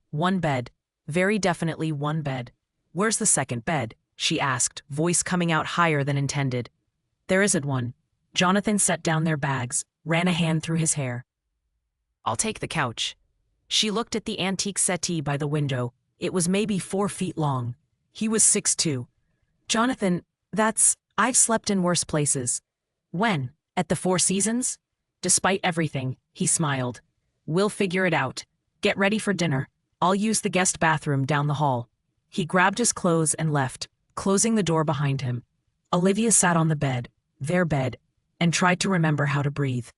S1: One bed. Very definitely one bed. Where's the second bed? She asked, voice coming out higher than intended. There isn't one. Jonathan set down their bags, ran a hand through his hair. I'll take the couch. She looked at the antique settee by the window. It was maybe 4 feet long. He was 6'2". Jonathan, I've slept in worse places. When? At the Four Seasons? Despite everything, he smiled. We'll figure it out. Get ready for dinner. I'll use the guest bathroom down the hall. He grabbed his clothes and left, closing the door behind him. Olivia sat on the bed, their bed, and tried to remember how to breathe.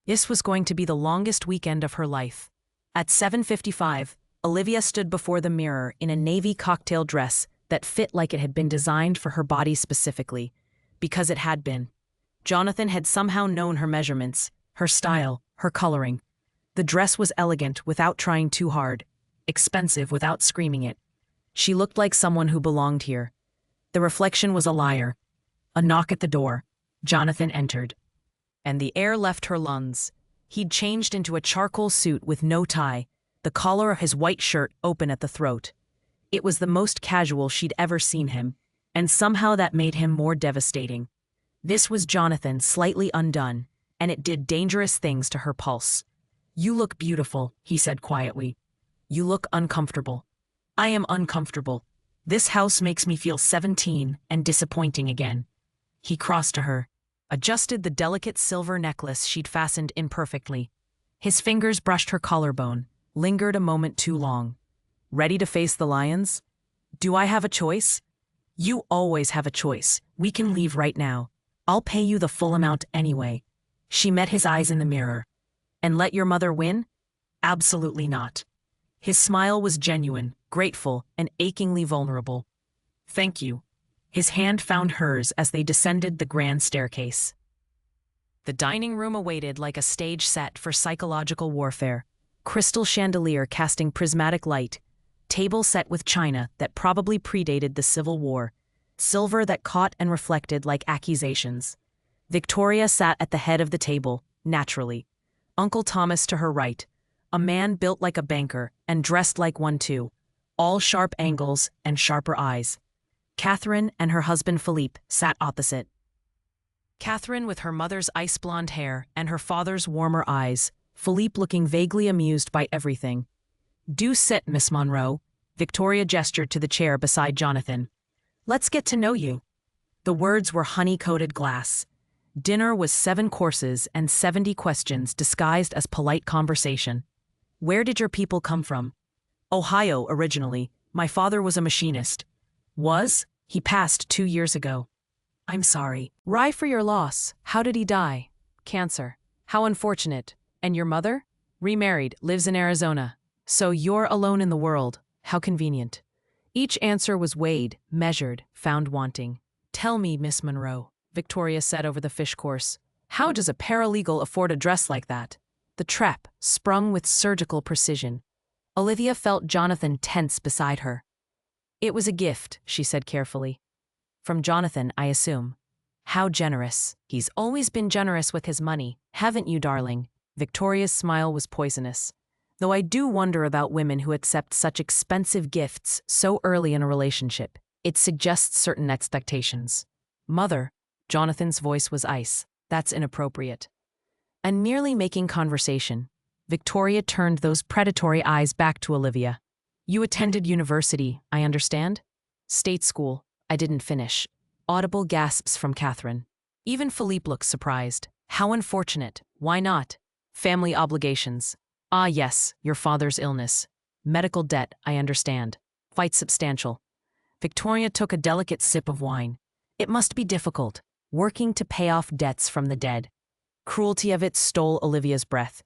S1: This was going to be the longest weekend of her life. At 7:55, Olivia stood before the mirror in a navy cocktail dress that fit like it had been designed for her body specifically, because it had been. Jonathan had somehow known her measurements, her style, her coloring. The dress was elegant without trying too hard, expensive without screaming it. She looked like someone who belonged here. The reflection was a liar. A knock at the door. Jonathan entered. And the air left her lungs. He'd changed into a charcoal suit with no tie, the collar of his white shirt open at the throat. It was the most casual she'd ever seen him, and somehow that made him more devastating. This was Jonathan slightly undone, and it did dangerous things to her pulse. You look beautiful, he said quietly. You look uncomfortable. I am uncomfortable. This house makes me feel 17 and disappointing again. He crossed to her. adjusted the delicate silver necklace she'd fastened imperfectly. His fingers brushed her collarbone, lingered a moment too long. Ready to face the lions? Do I have a choice? You always have a choice. We can leave right now. I'll pay you the full amount anyway. She met his eyes in the mirror. And let your mother win? Absolutely not. His smile was genuine, grateful, and achingly vulnerable. Thank you. His hand found hers as they descended the grand staircase. The dining room awaited like a stage set for psychological warfare. Crystal chandelier casting prismatic light, table set with china that probably predated the Civil War, silver that caught and reflected like accusations. Victoria sat at the head of the table, naturally. Uncle Thomas to her right, a man built like a banker and dressed like one too, all sharp angles and sharper eyes. Catherine and her husband Philippe sat opposite. Catherine with her mother's ice-blonde hair and her father's warmer eyes, Philippe looking vaguely amused by everything. Do sit, Miss Monroe. Victoria gestured to the chair beside Jonathan. Let's get to know you. The words were honey-coated glass. Dinner was 7 courses and 70 questions disguised as polite conversation. Where did your people come from? Ohio, originally. My father was a machinist. Was? He passed 2 years ago. I'm sorry. Rye for your loss. How did he die? Cancer. How unfortunate. And your mother? Remarried, lives in Arizona. So you're alone in the world. How convenient. Each answer was weighed, measured, found wanting. Tell me, Miss Monroe, Victoria said over the fish course. How does a paralegal afford a dress like that? The trap, sprung with surgical precision. Olivia felt Jonathan tense beside her. It was a gift, she said carefully. From Jonathan, I assume. How generous. He's always been generous with his money, haven't you, darling? Victoria's smile was poisonous. Though I do wonder about women who accept such expensive gifts so early in a relationship. It suggests certain expectations. Mother, Jonathan's voice was ice. That's inappropriate. And nearly making conversation, Victoria turned those predatory eyes back to Olivia. You attended university, I understand? State school. I didn't finish. Audible gasps from Catherine. Even Philippe looked surprised. How unfortunate. Why not? Family obligations. Ah yes, your father's illness. Medical debt, I understand. Quite substantial. Victoria took a delicate sip of wine. It must be difficult, working to pay off debts from the dead. Cruelty of it stole Olivia's breath.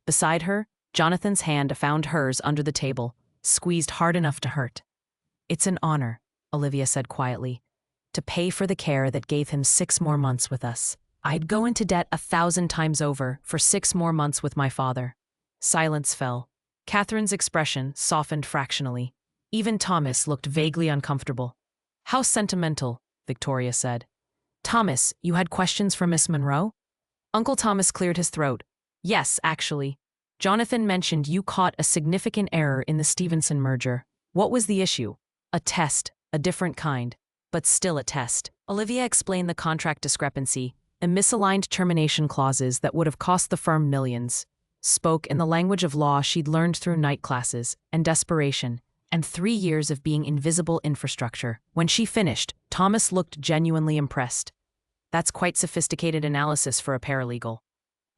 S1: Beside her, Jonathan's hand found hers under the table, squeezed hard enough to hurt. It's an honor, Olivia said quietly, to pay for the care that gave him 6 more months with us. I'd go into debt 1,000 times over for 6 more months with my father. Silence fell. Catherine's expression softened fractionally. Even Thomas looked vaguely uncomfortable. How sentimental, Victoria said. Thomas, you had questions for Miss Monroe? Uncle Thomas cleared his throat. Yes, actually. Jonathan mentioned you caught a significant error in the Stevenson merger. What was the issue? A test, a different kind, but still a test. Olivia explained the contract discrepancy and misaligned termination clauses that would have cost the firm millions. Spoke in the language of law she'd learned through night classes and desperation, and 3 years of being invisible infrastructure. When she finished, Thomas looked genuinely impressed. That's quite sophisticated analysis for a paralegal.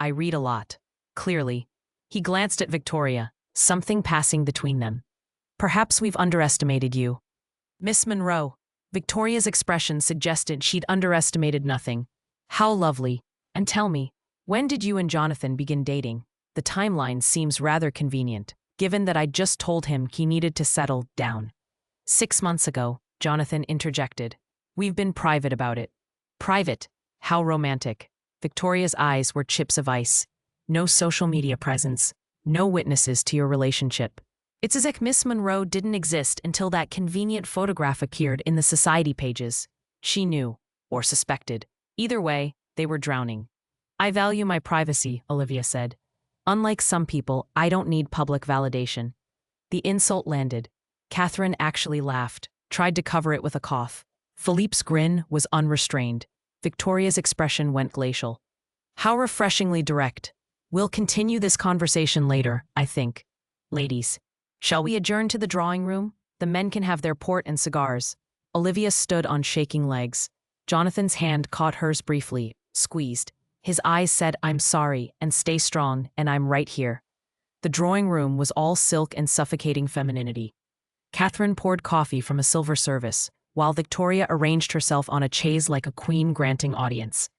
S1: I read a lot. Clearly. He glanced at Victoria, something passing between them. Perhaps we've underestimated you. Miss Monroe. Victoria's expression suggested she'd underestimated nothing. How lovely. And tell me, when did you and Jonathan begin dating? The timeline seems rather convenient, given that I just told him he needed to settle down. 6 months ago, Jonathan interjected. We've been private about it. Private? How romantic. Victoria's eyes were chips of ice. No social media presence. No witnesses to your relationship. It's as if Miss Monroe didn't exist until that convenient photograph appeared in the society pages. She knew, or suspected. Either way, they were drowning. I value my privacy, Olivia said. Unlike some people, I don't need public validation. The insult landed. Catherine actually laughed, tried to cover it with a cough. Philippe's grin was unrestrained. Victoria's expression went glacial. How refreshingly direct. We'll continue this conversation later, I think. Ladies, shall we adjourn to the drawing room? The men can have their port and cigars. Olivia stood on shaking legs. Jonathan's hand caught hers briefly. squeezed. His eyes said, "I'm sorry, and stay strong, and I'm right here." The drawing room was all silk and suffocating femininity. Catherine poured coffee from a silver service, while Victoria arranged herself on a chaise like a queen granting audience.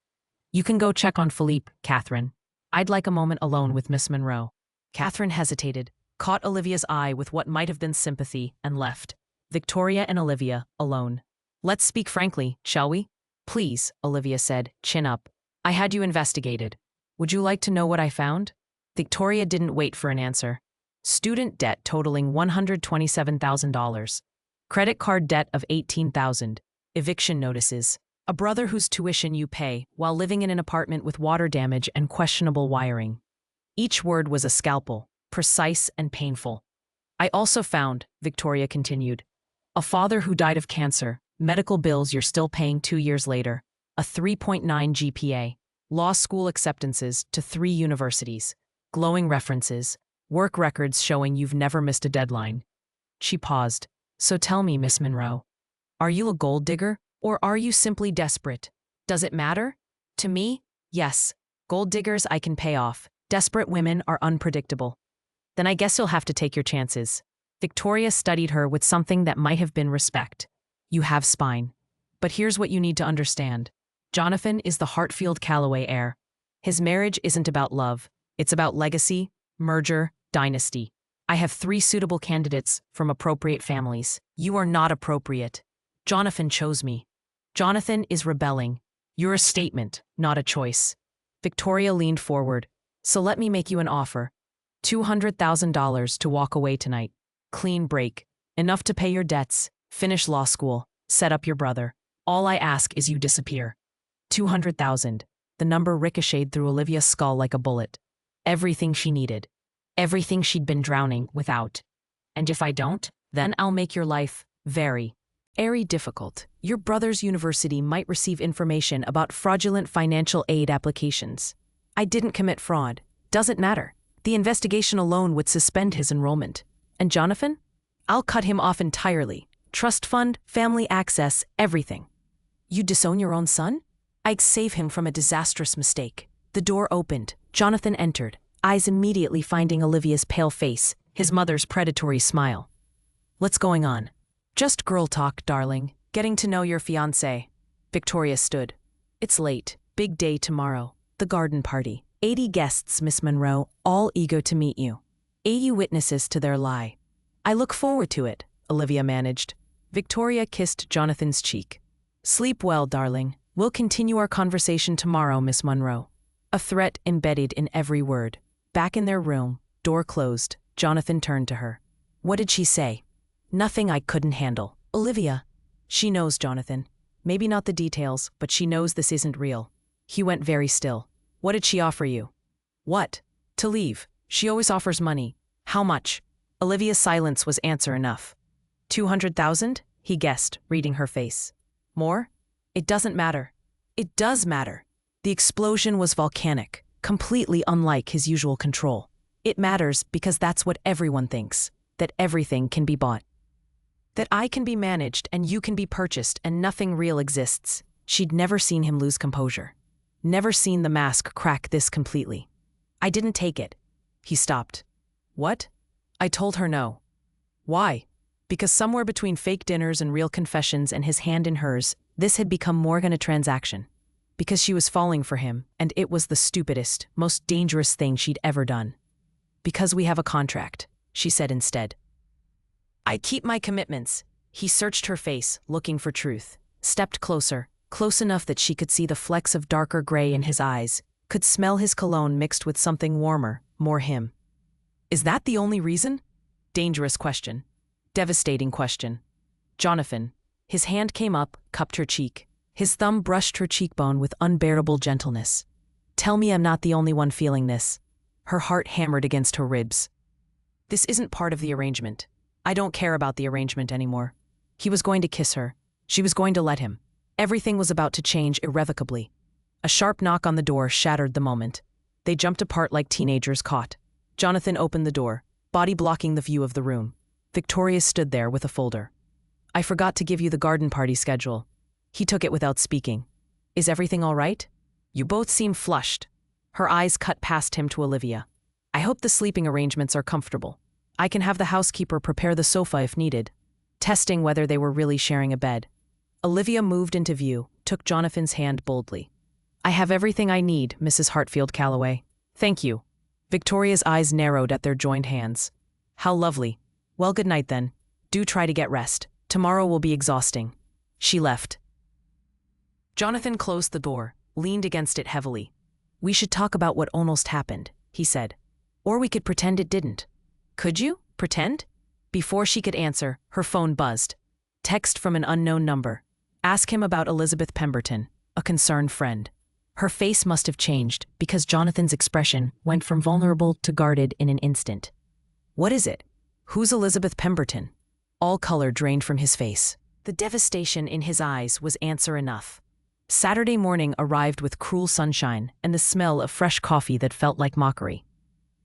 S1: "You can go check on Philippe, Catherine. I'd like a moment alone with Miss Monroe." Catherine hesitated, caught Olivia's eye with what might have been sympathy, and left. Victoria and Olivia, alone. "Let's speak frankly, shall we?" "Please," Olivia said, chin up. "I had you investigated. Would you like to know what I found?" Victoria didn't wait for an answer. Student debt totaling $127,000. Credit card debt of $18,000. Eviction notices. A brother whose tuition you pay while living in an apartment with water damage and questionable wiring. Each word was a scalpel, precise and painful. "I also found," Victoria continued, "a father who died of cancer, medical bills you're still paying 2 years later, a 3.9 GPA, law school acceptances to 3 universities, glowing references, work records showing you've never missed a deadline." She paused. "So tell me, Miss Monroe, are you a gold digger, or are you simply desperate? Does it matter?" "To me, yes. Gold diggers I can pay off. Desperate women are unpredictable." "Then I guess you'll have to take your chances." Victoria studied her with something that might have been respect. "You have spine. But here's what you need to understand. Jonathan is the Hartfield Calloway heir. His marriage isn't about love. It's about legacy, merger, dynasty. I have 3 suitable candidates from appropriate families. You are not appropriate. Jonathan chose me. Jonathan is rebelling. You're a statement, not a choice." Victoria leaned forward. "So let me make you an offer. $200,000 to walk away tonight. Clean break. Enough to pay your debts, finish law school, set up your brother. All I ask is you disappear." 200,000. The number ricocheted through Olivia's skull like a bullet. Everything she needed. Everything she'd been drowning without. "And if I don't, then I'll make your life very difficult. Your brother's university might receive information about fraudulent financial aid applications. I didn't commit fraud. Doesn't matter. The investigation alone would suspend his enrollment. And Jonathan? I'll cut him off entirely. Trust fund, family access, everything." "You disown your own son?" "I'd save him from a disastrous mistake." The door opened. Jonathan entered, eyes immediately finding Olivia's pale face, his mother's predatory smile. "What's going on?" "Just girl talk, darling. Getting to know your fiancé." Victoria stood. "It's late. Big day tomorrow. The garden party. 80 guests, Miss Monroe, all eager to meet you. 80 witnesses to their lie." "I look forward to it," Olivia managed. Victoria kissed Jonathan's cheek. "Sleep well, darling. We'll continue our conversation tomorrow, Miss Monroe." A threat embedded in every word. Back in their room, door closed, Jonathan turned to her. "What did she say?" "Nothing I couldn't handle." "Olivia." "She knows, Jonathan. Maybe not the details, but she knows this isn't real." He went very still. "What did she offer you?" "What?" "To leave. She always offers money." "How much?" Olivia's silence was answer enough. 200,000? He guessed, reading her face. "More?" "It doesn't matter." "It does matter." The explosion was volcanic, completely unlike his usual control. "It matters because that's what everyone thinks, that everything can be bought. That I can be managed and you can be purchased and nothing real exists." She'd never seen him lose composure. Never seen the mask crack this completely. "I didn't take it." He stopped. "What?" I told her no. "Why?" Because somewhere between fake dinners and real confessions and his hand in hers, this had become more than a transaction. Because she was falling for him, and it was the stupidest, most dangerous thing she'd ever done. "Because we have a contract," she said instead. "I keep my commitments." He searched her face, looking for truth. Stepped closer, close enough that she could see the flecks of darker gray in his eyes, could smell his cologne mixed with something warmer, more him. "Is that the only reason?" Dangerous question. Devastating question. "Jonathan." His hand came up, cupped her cheek. His thumb brushed her cheekbone with unbearable gentleness. "Tell me I'm not the only one feeling this." Her heart hammered against her ribs. "This isn't part of the arrangement. I don't care about the arrangement anymore." He was going to kiss her. She was going to let him. Everything was about to change irrevocably. A sharp knock on the door shattered the moment. They jumped apart like teenagers caught. Jonathan opened the door, body blocking the view of the room. Victoria stood there with a folder. "I forgot to give you the garden party schedule." He took it without speaking. "Is everything all right?" You both seem flushed. Her eyes cut past him to Olivia. I hope the sleeping arrangements are comfortable. I can have the housekeeper prepare the sofa if needed. Testing whether they were really sharing a bed. Olivia moved into view, took Jonathan's hand boldly. I have everything I need, Mrs. Hartfield Calloway. Thank you. Victoria's eyes narrowed at their joined hands. How lovely. Well, good night then. Do try to get rest. Tomorrow will be exhausting. She left. Jonathan closed the door, leaned against it heavily. We should talk about what almost happened, he said. Or we could pretend it didn't. Could you? Pretend? Before she could answer, her phone buzzed. Text from an unknown number. Ask him about Elizabeth Pemberton, a concerned friend. Her face must have changed because Jonathan's expression went from vulnerable to guarded in an instant. What is it? Who's Elizabeth Pemberton? All color drained from his face. The devastation in his eyes was answer enough. Saturday morning arrived with cruel sunshine and the smell of fresh coffee that felt like mockery.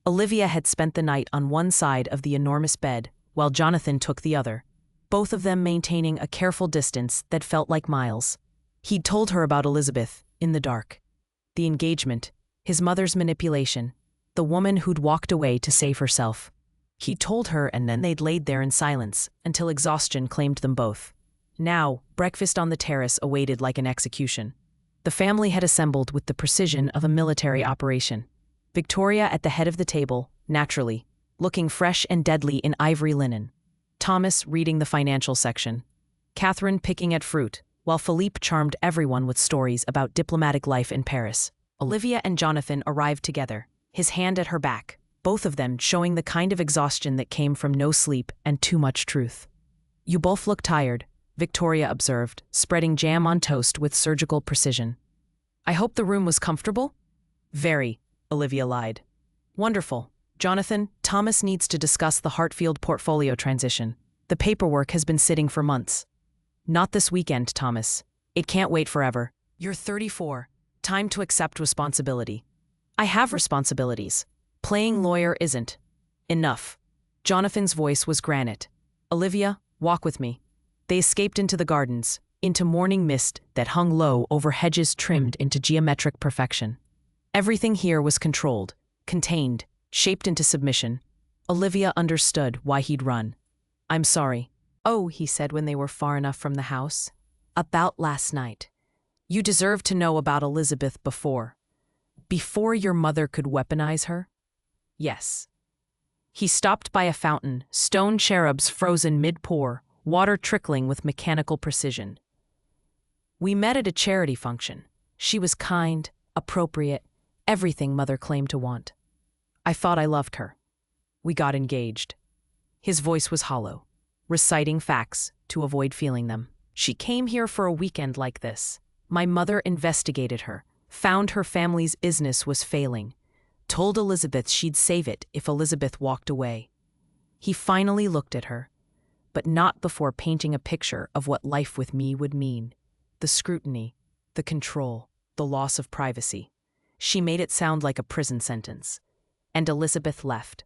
S1: Olivia had spent the night on one side of the enormous bed, while Jonathan took the other, both of them maintaining a careful distance that felt like miles. He'd told her about Elizabeth, in the dark. The engagement, his mother's manipulation, the woman who'd walked away to save herself. He told her and then they'd laid there in silence until exhaustion claimed them both. Now, breakfast on the terrace awaited like an execution. The family had assembled with the precision of a military operation. Victoria at the head of the table, naturally, looking fresh and deadly in ivory linen. Thomas reading the financial section. Catherine picking at fruit, while Philippe charmed everyone with stories about diplomatic life in Paris. Olivia and Jonathan arrived together, his hand at her back, both of them showing the kind of exhaustion that came from no sleep and too much truth. You both look tired, Victoria observed, spreading jam on toast with surgical precision. I hope the room was comfortable? Very, Olivia lied. Wonderful. Jonathan, Thomas needs to discuss the Hartfield portfolio transition. The paperwork has been sitting for months. Not this weekend, Thomas. It can't wait forever. You're 34. Time to accept responsibility. I have responsibilities. Playing lawyer isn't. Enough. Jonathan's voice was granite. Olivia, walk with me. They escaped into the gardens, into morning mist that hung low over hedges trimmed into geometric perfection. Everything here was controlled, contained, shaped into submission. Olivia understood why he'd run. I'm sorry. Oh, he said when they were far enough from the house. About last night. You deserve to know about Elizabeth before. Before your mother could weaponize her? Yes. He stopped by a fountain, stone cherubs frozen mid-pour, water trickling with mechanical precision. We met at a charity function. She was kind, appropriate, everything Mother claimed to want. I thought I loved her. We got engaged. His voice was hollow, reciting facts to avoid feeling them. She came here for a weekend like this. My mother investigated her, found her family's business was failing, told Elizabeth she'd save it if Elizabeth walked away. He finally looked at her, but not before painting a picture of what life with me would mean. The scrutiny, the control, the loss of privacy. She made it sound like a prison sentence. And Elizabeth left.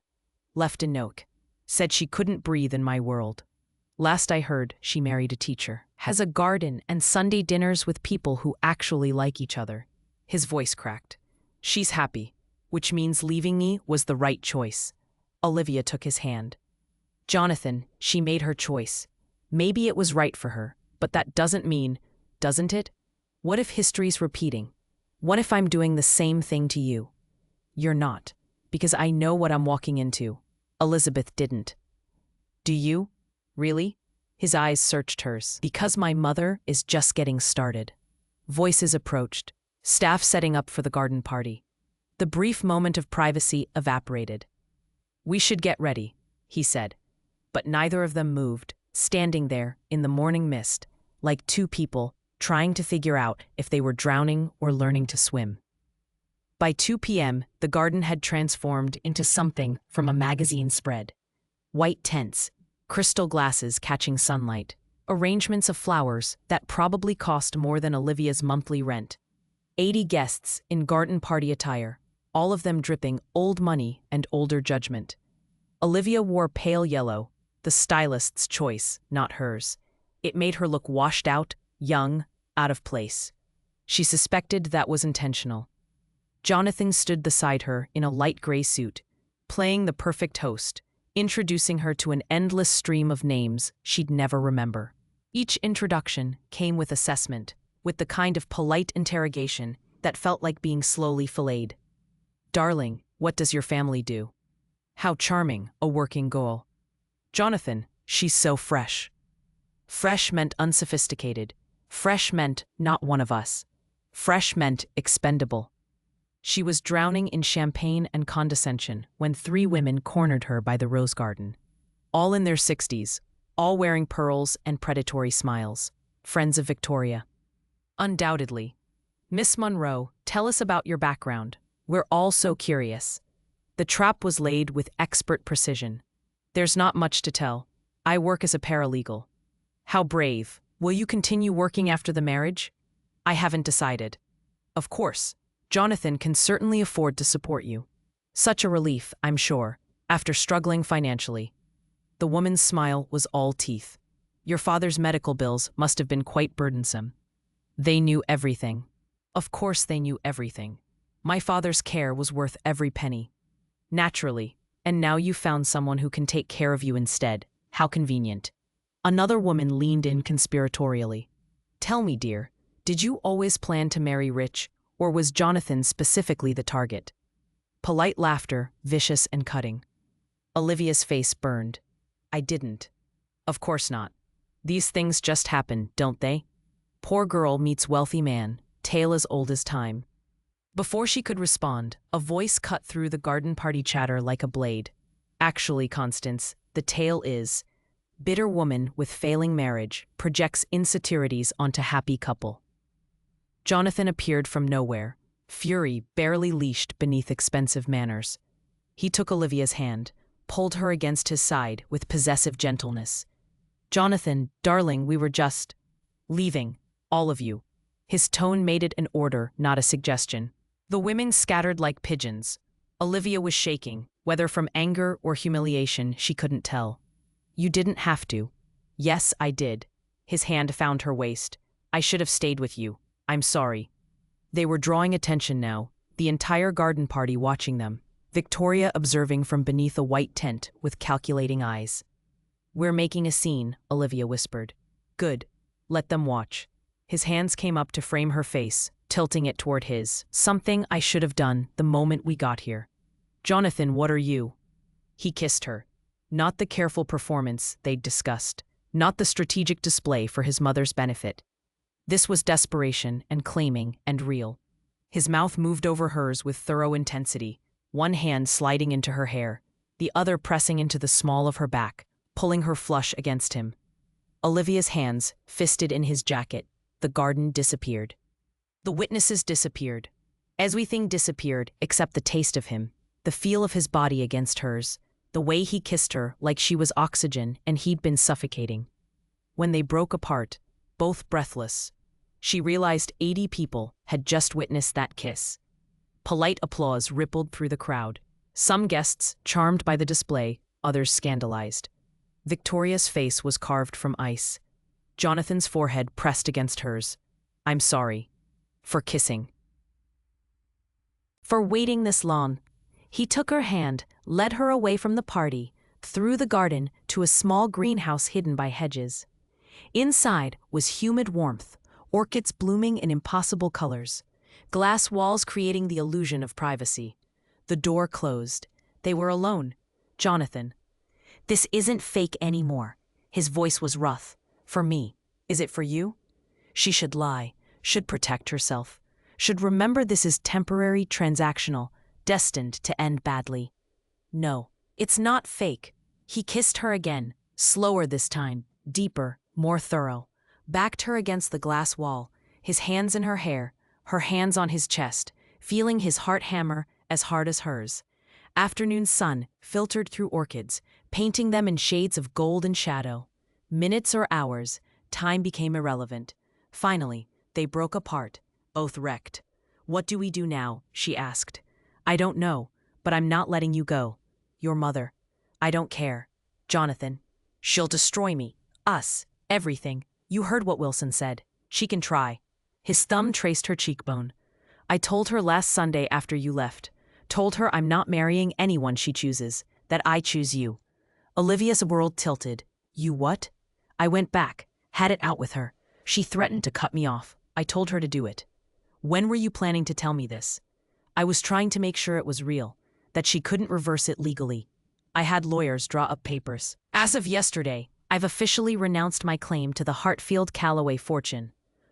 S1: Left a note. Said she couldn't breathe in my world. Last I heard, she married a teacher. Has a garden and Sunday dinners with people who actually like each other. His voice cracked. She's happy, which means leaving me was the right choice. Olivia took his hand. Jonathan, she made her choice. Maybe it was right for her, but that doesn't mean, doesn't it? What if history's repeating? What if I'm doing the same thing to you? You're not, because I know what I'm walking into. Elizabeth didn't. Do you? Really? His eyes searched hers. Because my mother is just getting started. Voices approached, staff setting up for the garden party. The brief moment of privacy evaporated. We should get ready, he said. But neither of them moved, standing there in the morning mist, like two people trying to figure out if they were drowning or learning to swim. By 2 p.m., the garden had transformed into something from a magazine spread. White tents, crystal glasses catching sunlight, arrangements of flowers that probably cost more than Olivia's monthly rent. 80 guests in garden party attire, all of them dripping old money and older judgment. Olivia wore pale yellow, the stylist's choice, not hers. It made her look washed out, young, out of place. She suspected that was intentional. Jonathan stood beside her in a light gray suit, playing the perfect host, introducing her to an endless stream of names she'd never remember. Each introduction came with assessment, with the kind of polite interrogation that felt like being slowly filleted. "Darling, what does your family do?" "How charming, a working girl." "Jonathan, she's so fresh." Fresh meant unsophisticated. Fresh meant not one of us. Fresh meant expendable. She was drowning in champagne and condescension when three women cornered her by the rose garden. All in their 60s, all wearing pearls and predatory smiles. Friends of Victoria. "Undoubtedly. Miss Monroe, tell us about your background. We're all so curious." The trap was laid with expert precision. "There's not much to tell. I work as a paralegal." "How brave. Will you continue working after the marriage?" "I haven't decided." "Of course. Jonathan can certainly afford to support you." "Such a relief, I'm sure, after struggling financially." The woman's smile was all teeth. "Your father's medical bills must have been quite burdensome." They knew everything. Of course they knew everything. My father's care was worth every penny. "Naturally. And now you've found someone who can take care of you instead. How convenient." Another woman leaned in conspiratorially. "Tell me, dear, did you always plan to marry rich, or was Jonathan specifically the target?" Polite laughter, vicious and cutting. Olivia's face burned. "I didn't." "Of course not. These things just happen, don't they? Poor girl meets wealthy man, tale as old as time." Before she could respond, a voice cut through the garden party chatter like a blade. "Actually, Constance, the tale is, bitter woman with failing marriage projects insecurities onto happy couple." Jonathan appeared from nowhere, fury barely leashed beneath expensive manners. He took Olivia's hand, pulled her against his side with possessive gentleness. "Jonathan, darling, we were just leaving, all of you." His tone made it an order, not a suggestion. The women scattered like pigeons. Olivia was shaking, whether from anger or humiliation she couldn't tell. "You didn't have to." "Yes, I did." His hand found her waist. "I should have stayed with you. I'm sorry." They were drawing attention now, the entire garden party watching them, Victoria observing from beneath a white tent with calculating eyes. "We're making a scene," Olivia whispered. "Good. Let them watch." His hands came up to frame her face, tilting it toward his. "Something I should have done the moment we got here." "Jonathan, what are you?" He kissed her. Not the careful performance they'd discussed, not the strategic display for his mother's benefit. This was desperation and claiming and real. His mouth moved over hers with thorough intensity, one hand sliding into her hair, the other pressing into the small of her back, pulling her flush against him. Olivia's hands fisted in his jacket. The garden disappeared. The witnesses disappeared. Everything disappeared except the taste of him, the feel of his body against hers, the way he kissed her like she was oxygen and he'd been suffocating. When they broke apart, both breathless, she realized 80 people had just witnessed that kiss. Polite applause rippled through the crowd. Some guests charmed by the display, others scandalized. Victoria's face was carved from ice. Jonathan's forehead pressed against hers. "I'm sorry. For kissing. For waiting this long." He took her hand, led her away from the party, through the garden to a small greenhouse hidden by hedges. Inside was humid warmth, orchids blooming in impossible colors, glass walls creating the illusion of privacy. The door closed. They were alone. Jonathan. "This isn't fake anymore." His voice was rough. "For me. Is it for you?" She should lie, should protect herself, should remember this is temporary, transactional, destined to end badly. "No, it's not fake." He kissed her again, slower this time, deeper, more thorough, backed her against the glass wall, his hands in her hair, her hands on his chest, feeling his heart hammer as hard as hers. Afternoon sun filtered through orchids, painting them in shades of gold and shadow. Minutes or hours, time became irrelevant. Finally, they broke apart, both wrecked. "What do we do now?" she asked. "I don't know, but I'm not letting you go. Your mother." "I don't care." "Jonathan." "She'll destroy me. Us. Everything. You heard what Wilson said. She can try." His thumb traced her cheekbone. I told her last Sunday after you left. Told her I'm not marrying anyone she chooses, that I choose you. Olivia's world tilted. You what? I went back, had it out with her. She threatened to cut me off. I told her to do it. When were you planning to tell me this? I was trying to make sure it was real, that she couldn't reverse it legally. I had lawyers draw up papers. As of yesterday, I've officially renounced my claim to the Hartfield Calloway fortune.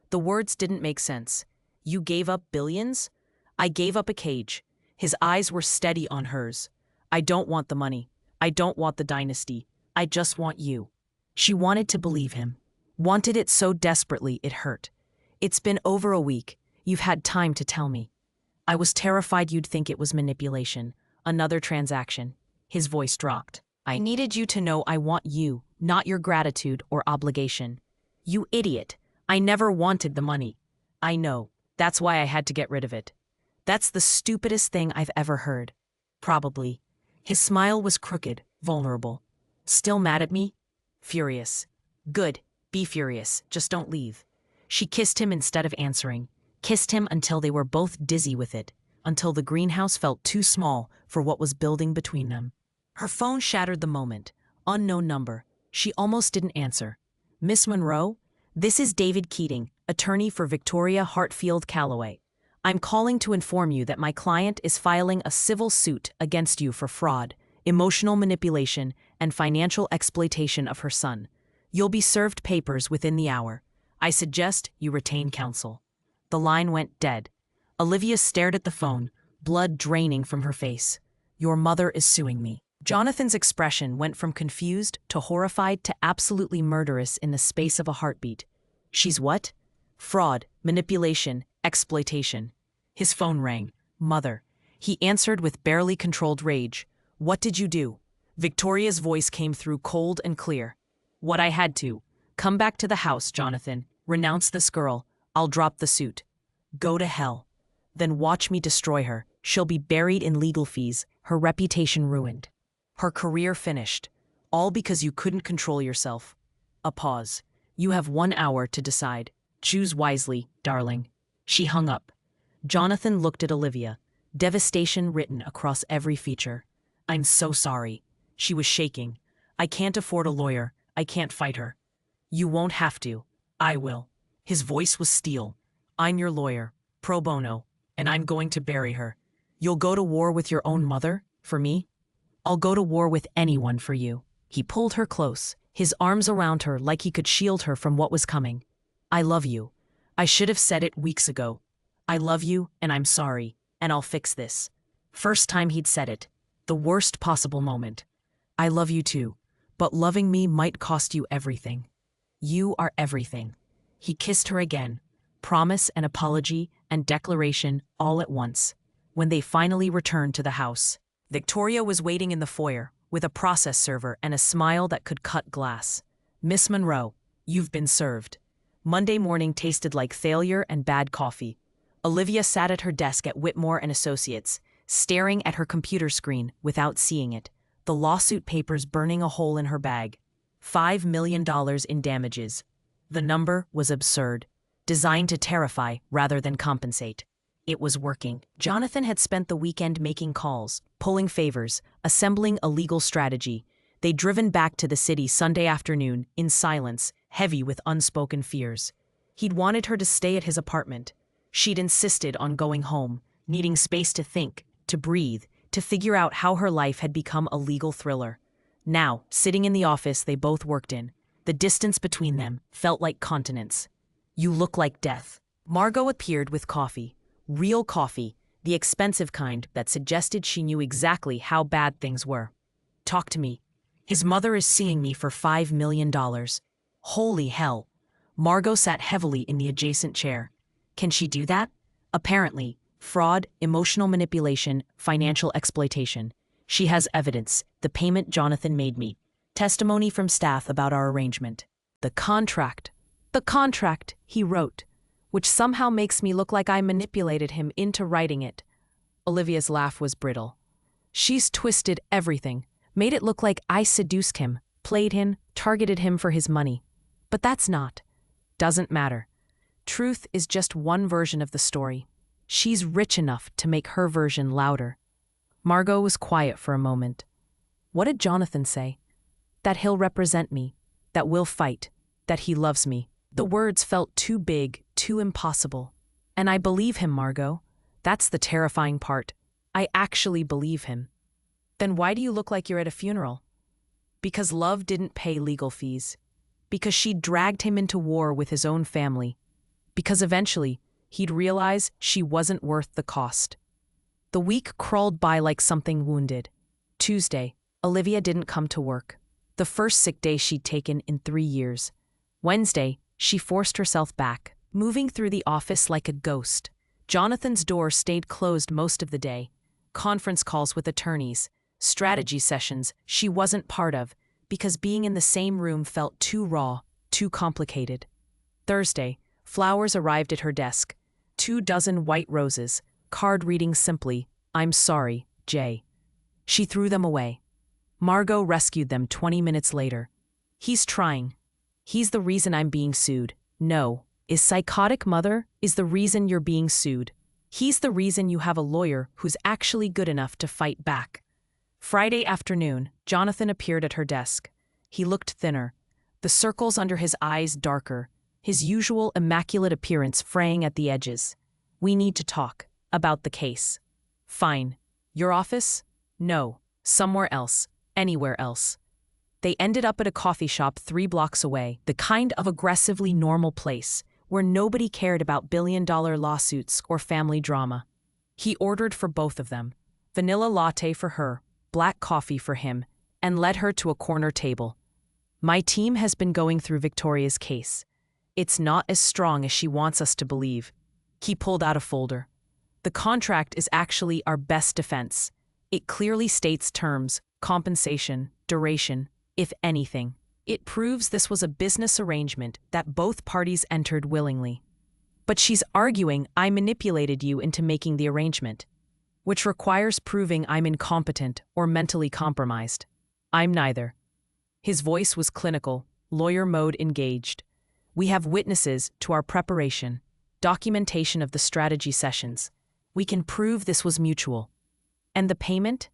S1: The words didn't make sense. You gave up billions? I gave up a cage. His eyes were steady on hers. I don't want the money. I don't want the dynasty. I just want you. She wanted to believe him. Wanted it so desperately it hurt. It's been over a week. You've had time to tell me. I was terrified you'd think it was manipulation. Another transaction. His voice dropped. I needed you to know I want you, not your gratitude or obligation. You idiot. I never wanted the money. I know. That's why I had to get rid of it. That's the stupidest thing I've ever heard. Probably. His smile was crooked, vulnerable. Still mad at me? Furious. Good. Be furious. Just don't leave. She kissed him instead of answering. Kissed him until they were both dizzy with it, until the greenhouse felt too small for what was building between them. Her phone shattered the moment. Unknown number. She almost didn't answer. Miss Monroe? This is David Keating, attorney for Victoria Hartfield Calloway. I'm calling to inform you that my client is filing a civil suit against you for fraud, emotional manipulation, and financial exploitation of her son. You'll be served papers within the hour. I suggest you retain counsel. The line went dead. Olivia stared at the phone, blood draining from her face. Your mother is suing me. Jonathan's expression went from confused to horrified to absolutely murderous in the space of a heartbeat. She's what? Fraud, manipulation, exploitation. His phone rang. Mother. He answered with barely controlled rage. What did you do? Victoria's voice came through cold and clear. What I had to. Come back to the house, Jonathan. Renounce this girl. I'll drop the suit. Go to hell. Then watch me destroy her. She'll be buried in legal fees, her reputation ruined. Her career finished. All because you couldn't control yourself. A pause. You have 1 hour to decide. Choose wisely, darling. She hung up. Jonathan looked at Olivia, devastation written across every feature. I'm so sorry. She was shaking. I can't afford a lawyer. I can't fight her. You won't have to. I will. His voice was steel. I'm your lawyer, pro bono, and I'm going to bury her. You'll go to war with your own mother, for me? I'll go to war with anyone for you. He pulled her close, his arms around her like he could shield her from what was coming. I love you. I should have said it weeks ago. I love you, and I'm sorry, and I'll fix this. First time he'd said it. The worst possible moment. I love you too, but loving me might cost you everything. You are everything. He kissed her again. Promise and apology and declaration all at once. When they finally returned to the house, Victoria was waiting in the foyer with a process server and a smile that could cut glass. Miss Monroe, you've been served. Monday morning tasted like failure and bad coffee. Olivia sat at her desk at Whitmore and Associates, staring at her computer screen without seeing it, the lawsuit papers burning a hole in her bag. $5 million in damages. The number was absurd, designed to terrify rather than compensate. It was working. Jonathan had spent the weekend making calls, pulling favors, assembling a legal strategy. They'd driven back to the city Sunday afternoon, in silence, heavy with unspoken fears. He'd wanted her to stay at his apartment. She'd insisted on going home, needing space to think, to breathe, to figure out how her life had become a legal thriller. Now, sitting in the office they both worked in, the distance between them felt like continents. You look like death. Margot appeared with coffee. Real coffee, the expensive kind that suggested she knew exactly how bad things were. Talk to me. His mother is suing me for $5 million. Holy hell. Margot sat heavily in the adjacent chair. Can she do that? Apparently. Fraud, emotional manipulation, financial exploitation. She has evidence, the payment Jonathan made me. Testimony from staff about our arrangement. The contract, he wrote, which somehow makes me look like I manipulated him into writing it. Olivia's laugh was brittle. She's twisted everything, made it look like I seduced him, played him, targeted him for his money. But that's not. Doesn't matter. Truth is just one version of the story. She's rich enough to make her version louder. Margot was quiet for a moment. What did Jonathan say? That he'll represent me, that we'll fight, that he loves me. The words felt too big, too impossible. And I believe him, Margot. That's the terrifying part. I actually believe him. Then why do you look like you're at a funeral? Because love didn't pay legal fees. Because she dragged him into war with his own family. Because eventually, he'd realize she wasn't worth the cost. The week crawled by like something wounded. Tuesday, Olivia didn't come to work. The first sick day she'd taken in 3 years. Wednesday, she forced herself back, moving through the office like a ghost. Jonathan's door stayed closed most of the day. Conference calls with attorneys, strategy sessions she wasn't part of because being in the same room felt too raw, too complicated. Thursday, flowers arrived at her desk. 24 white roses, card reading simply, "I'm sorry, Jay." She threw them away. Margot rescued them 20 minutes later. "He's trying. He's the reason I'm being sued." "No. Is psychotic mother is the reason you're being sued. He's the reason you have a lawyer who's actually good enough to fight back." Friday afternoon, Jonathan appeared at her desk. He looked thinner, the circles under his eyes darker, his usual immaculate appearance fraying at the edges. "We need to talk about the case." "Fine. Your office?" "No. Somewhere else. Anywhere else." They ended up at a coffee shop 3 blocks away, the kind of aggressively normal place where nobody cared about billion-dollar lawsuits or family drama. He ordered for both of them, vanilla latte for her, black coffee for him, and led her to a corner table. "My team has been going through Victoria's case. It's not as strong as she wants us to believe." He pulled out a folder. "The contract is actually our best defense. It clearly states terms, compensation, duration, if anything. It proves this was a business arrangement that both parties entered willingly. But she's arguing I manipulated you into making the arrangement, which requires proving I'm incompetent or mentally compromised. I'm neither." His voice was clinical, lawyer mode engaged. "We have witnesses to our preparation, documentation of the strategy sessions. We can prove this was mutual. And the payment?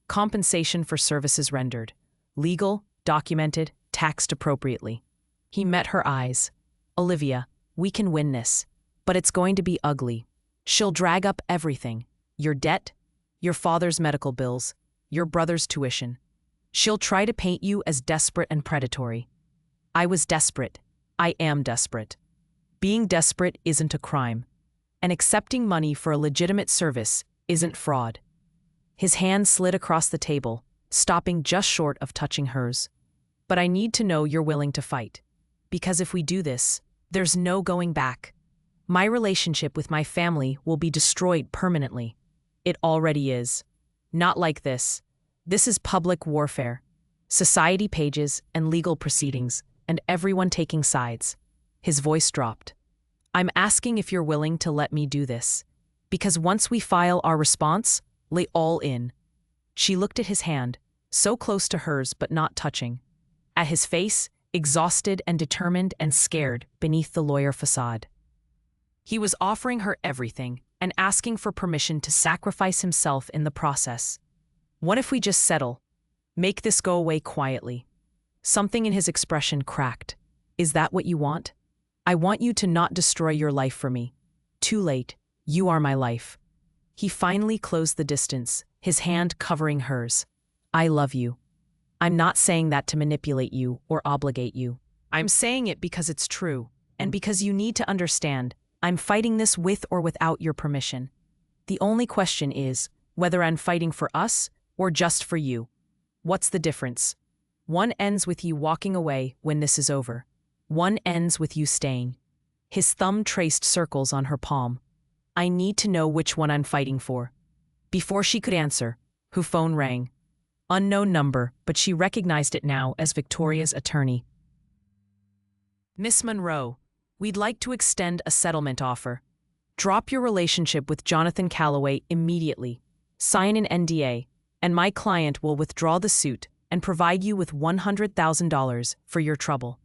S1: Compensation for services rendered. Legal, documented, taxed appropriately." He met her eyes. "Olivia, we can win this, but it's going to be ugly. She'll drag up everything. Your debt, your father's medical bills, your brother's tuition. She'll try to paint you as desperate and predatory. I was desperate. I am desperate. Being desperate isn't a crime. And accepting money for a legitimate service isn't fraud." His hand slid across the table, stopping just short of touching hers. "But I need to know you're willing to fight. Because if we do this, there's no going back. My relationship with my family will be destroyed permanently. It already is. Not like this. This is public warfare. Society pages and legal proceedings, and everyone taking sides." His voice dropped. "I'm asking if you're willing to let me do this. Because once we file our response, lay all in." She looked at his hand, so close to hers but not touching. At his face, exhausted and determined and scared beneath the lawyer facade. He was offering her everything and asking for permission to sacrifice himself in the process. "What if we just settle? Make this go away quietly?" Something in his expression cracked. "Is that what you want? I want you to not destroy your life for me. Too late. You are my life." He finally closed the distance, his hand covering hers. "I love you. I'm not saying that to manipulate you or obligate you. I'm saying it because it's true, and because you need to understand, I'm fighting this with or without your permission. The only question is whether I'm fighting for us or just for you. What's the difference? One ends with you walking away when this is over. One ends with you staying." His thumb traced circles on her palm. "I need to know which one I'm fighting for." Before she could answer, her phone rang. Unknown number, but she recognized it now as Victoria's attorney. "Miss Monroe, we'd like to extend a settlement offer. Drop your relationship with Jonathan Calloway immediately. Sign an NDA, and my client will withdraw the suit and provide you with $100,000 for your trouble."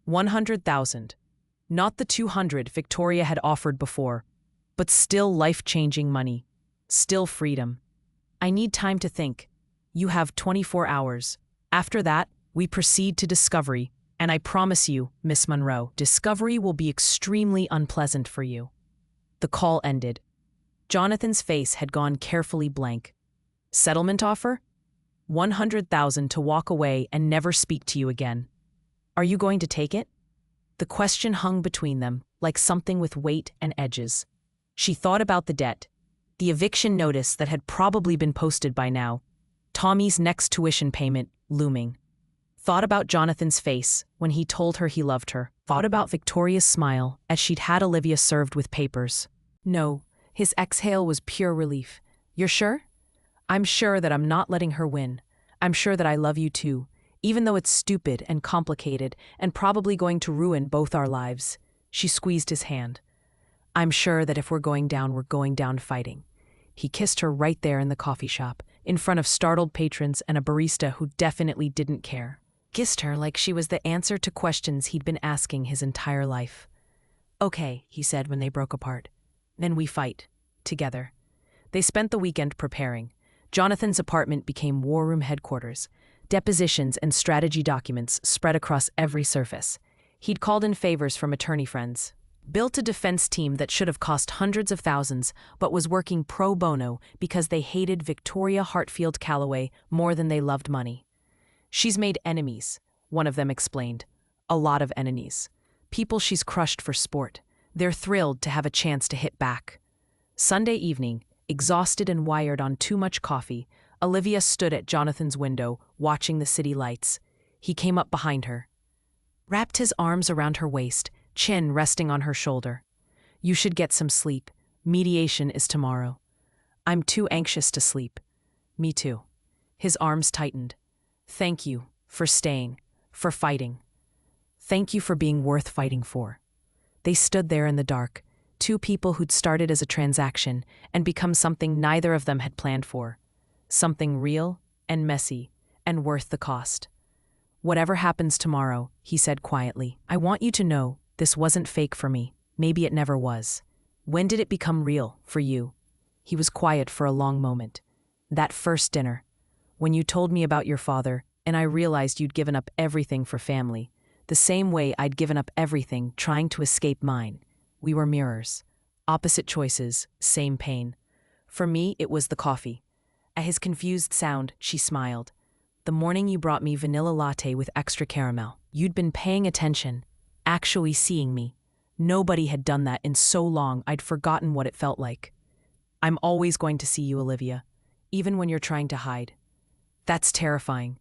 S1: $100,000. Not the 200 Victoria had offered before, but still life-changing money. Still freedom. I need time to think. You have 24 hours. After that, we proceed to discovery, and I promise you, Miss Monroe, discovery will be extremely unpleasant for you. The call ended. Jonathan's face had gone carefully blank. Settlement offer? 100,000 to walk away and never speak to you again. Are you going to take it? The question hung between them, like something with weight and edges. She thought about the debt, the eviction notice that had probably been posted by now, Tommy's next tuition payment looming. Thought about Jonathan's face when he told her he loved her. Thought about Victoria's smile as she'd had Olivia served with papers. No, his exhale was pure relief. You're sure? I'm sure that I'm not letting her win. I'm sure that I love you too, even though it's stupid and complicated and probably going to ruin both our lives. She squeezed his hand. I'm sure that if we're going down fighting. He kissed her right there in the coffee shop, in front of startled patrons and a barista who definitely didn't care. Kissed her like she was the answer to questions he'd been asking his entire life. Okay, he said when they broke apart. Then we fight. Together. They spent the weekend preparing. Jonathan's apartment became war room headquarters. Depositions and strategy documents spread across every surface. He'd called in favors from attorney friends. Built a defense team that should have cost hundreds of thousands, but was working pro bono because they hated Victoria Heartfield Calloway more than they loved money. She's made enemies, one of them explained. A lot of enemies. People she's crushed for sport. They're thrilled to have a chance to hit back. Sunday evening, exhausted and wired on too much coffee, Olivia stood at Jonathan's window, watching the city lights. He came up behind her. Wrapped his arms around her waist, chin resting on her shoulder. You should get some sleep. Mediation is tomorrow. I'm too anxious to sleep. Me too. His arms tightened. Thank you for staying, for fighting. Thank you for being worth fighting for. They stood there in the dark, two people who'd started as a transaction and become something neither of them had planned for. Something real and messy and worth the cost. Whatever happens tomorrow, he said quietly, I want you to know this wasn't fake for me. Maybe it never was. When did it become real for you? He was quiet for a long moment. That first dinner. When you told me about your father, and I realized you'd given up everything for family, the same way I'd given up everything trying to escape mine. We were mirrors. Opposite choices, same pain. For me, it was the coffee. At his confused sound, she smiled. The morning you brought me vanilla latte with extra caramel, you'd been paying attention, actually seeing me. Nobody had done that in so long I'd forgotten what it felt like. I'm always going to see you, Olivia, even when you're trying to hide. That's terrifying.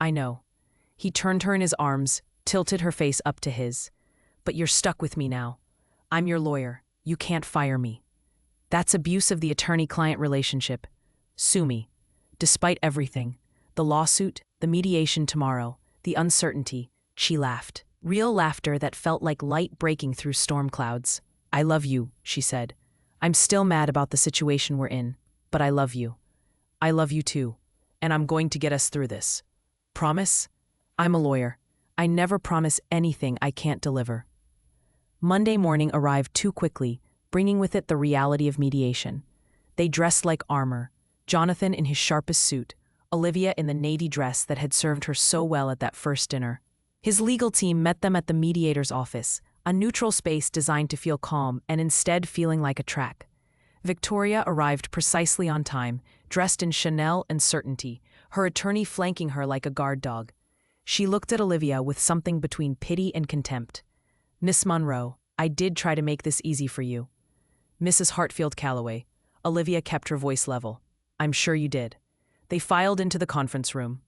S1: I know. He turned her in his arms, tilted her face up to his. But you're stuck with me now. I'm your lawyer. You can't fire me. That's abuse of the attorney-client relationship. Sue me. Despite everything, the lawsuit, the mediation tomorrow, the uncertainty, she laughed. Real laughter that felt like light breaking through storm clouds. I love you, she said. I'm still mad about the situation we're in, but I love you. I love you too, and I'm going to get us through this. Promise? I'm a lawyer. I never promise anything I can't deliver. Monday morning arrived too quickly, bringing with it the reality of mediation. They dressed like armor, Jonathan in his sharpest suit, Olivia in the navy dress that had served her so well at that first dinner. His legal team met them at the mediator's office, a neutral space designed to feel calm and instead feeling like a track. Victoria arrived precisely on time, dressed in Chanel and certainty, her attorney flanking her like a guard dog. She looked at Olivia with something between pity and contempt. Miss Monroe, I did try to make this easy for you. Mrs. Heartfield Calloway. Olivia kept her voice level. I'm sure you did. They filed into the conference room.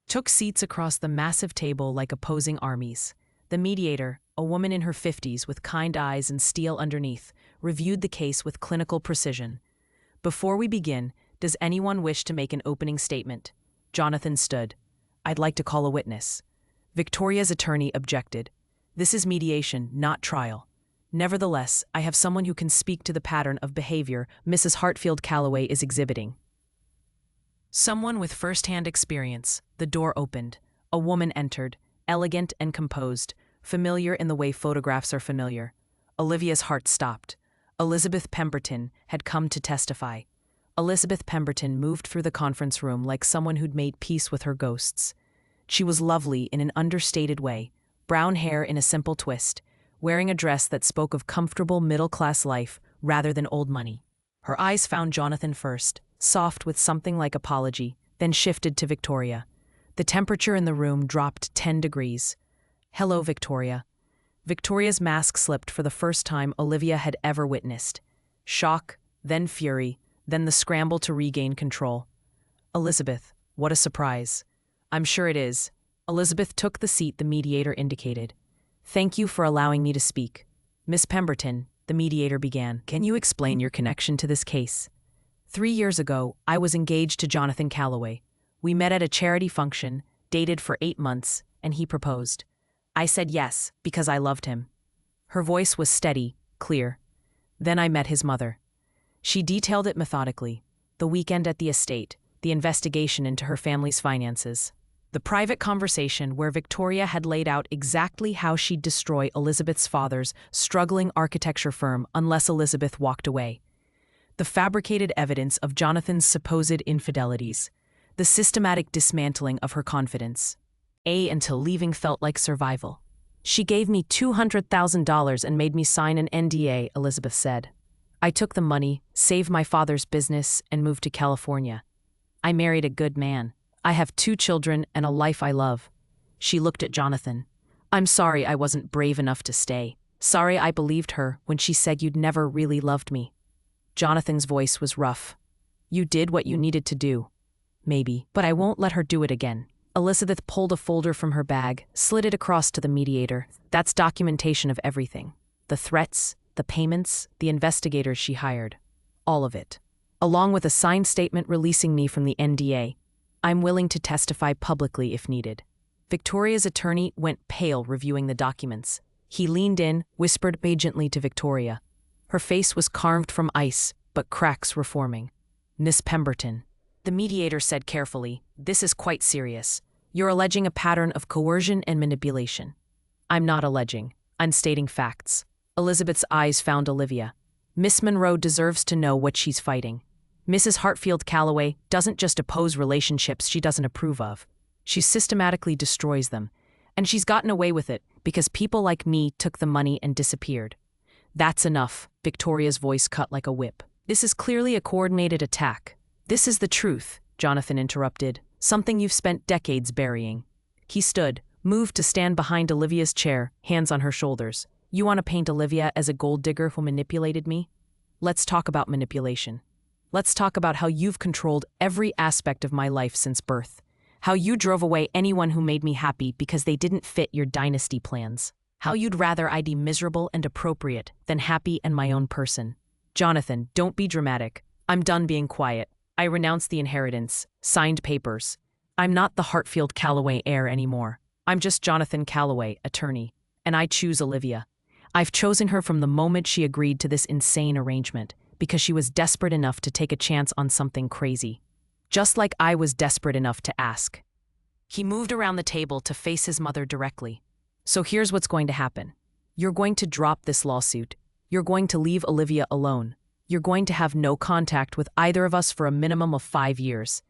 S1: Took seats across the massive table like opposing armies. The mediator, a woman in her 50s with kind eyes and steel underneath, reviewed the case with clinical precision. Before we begin, does anyone wish to make an opening statement? Jonathan stood. I'd like to call a witness. Victoria's attorney objected. This is mediation, not trial. Nevertheless, I have someone who can speak to the pattern of behavior Mrs. Heartfield Calloway is exhibiting. Someone with first-hand experience. The door opened. A woman entered, elegant and composed, familiar in the way photographs are familiar. Olivia's heart stopped. Elizabeth Pemberton had come to testify. Elizabeth Pemberton moved through the conference room like someone who'd made peace with her ghosts. She was lovely in an understated way, brown hair in a simple twist, wearing a dress that spoke of comfortable middle-class life rather than old money. Her eyes found Jonathan first, soft with something like apology, then shifted to Victoria. The temperature in the room dropped 10 degrees. "Hello, Victoria." Victoria's mask slipped for the first time Olivia had ever witnessed. Shock, then fury, then the scramble to regain control. "Elizabeth, what a surprise." "I'm sure it is." Elizabeth took the seat the mediator indicated. "Thank you for allowing me to speak." "Miss Pemberton," the mediator began, "can you explain your connection to this case?" 3 years ago, I was engaged to Jonathan Calloway. We met at a charity function, dated for 8 months, and he proposed. I said yes, because I loved him. Her voice was steady, clear. Then I met his mother. She detailed it methodically. The weekend at the estate, the investigation into her family's finances. The private conversation where Victoria had laid out exactly how she'd destroy Elizabeth's father's struggling architecture firm unless Elizabeth walked away. The fabricated evidence of Jonathan's supposed infidelities. The systematic dismantling of her confidence. Until leaving felt like survival. "She gave me $200,000 and made me sign an NDA, Elizabeth said. I took the money, saved my father's business, and moved to California. I married a good man. I have 2 children and a life I love." She looked at Jonathan. "I'm sorry I wasn't brave enough to stay. Sorry I believed her when she said you'd never really loved me." Jonathan's voice was rough. "You did what you needed to do. Maybe, but I won't let her do it again." Elizabeth pulled a folder from her bag, slid it across to the mediator. "That's documentation of everything. The threats, the payments, the investigators she hired. All of it. Along with a signed statement releasing me from the NDA. I'm willing to testify publicly if needed." Victoria's attorney went pale reviewing the documents. He leaned in, whispered gently to Victoria. Her face was carved from ice, but cracks were forming. "Miss Pemberton." The mediator said carefully, "This is quite serious. You're alleging a pattern of coercion and manipulation." "I'm not alleging. I'm stating facts." Elizabeth's eyes found Olivia. "Miss Monroe deserves to know what she's fighting. Mrs. Heartfelt Calloway doesn't just oppose relationships she doesn't approve of. She systematically destroys them. And she's gotten away with it because people like me took the money and disappeared." "That's enough," Victoria's voice cut like a whip. "This is clearly a coordinated attack." "This is the truth," Jonathan interrupted, "something you've spent decades burying." He stood, moved to stand behind Olivia's chair, hands on her shoulders. "You want to paint Olivia as a gold digger who manipulated me? Let's talk about manipulation. Let's talk about how you've controlled every aspect of my life since birth. How you drove away anyone who made me happy because they didn't fit your dynasty plans. How you'd rather I be miserable and appropriate than happy and my own person. Jonathan, don't be dramatic. I'm done being quiet. I renounce the inheritance, signed papers. I'm not the Heartfelt Calloway heir anymore. I'm just Jonathan Calloway, attorney. And I choose Olivia. I've chosen her from the moment she agreed to this insane arrangement, because she was desperate enough to take a chance on something crazy. Just like I was desperate enough to ask." He moved around the table to face his mother directly. "So here's what's going to happen. You're going to drop this lawsuit. You're going to leave Olivia alone. You're going to have no contact with either of us for a minimum of 5 years.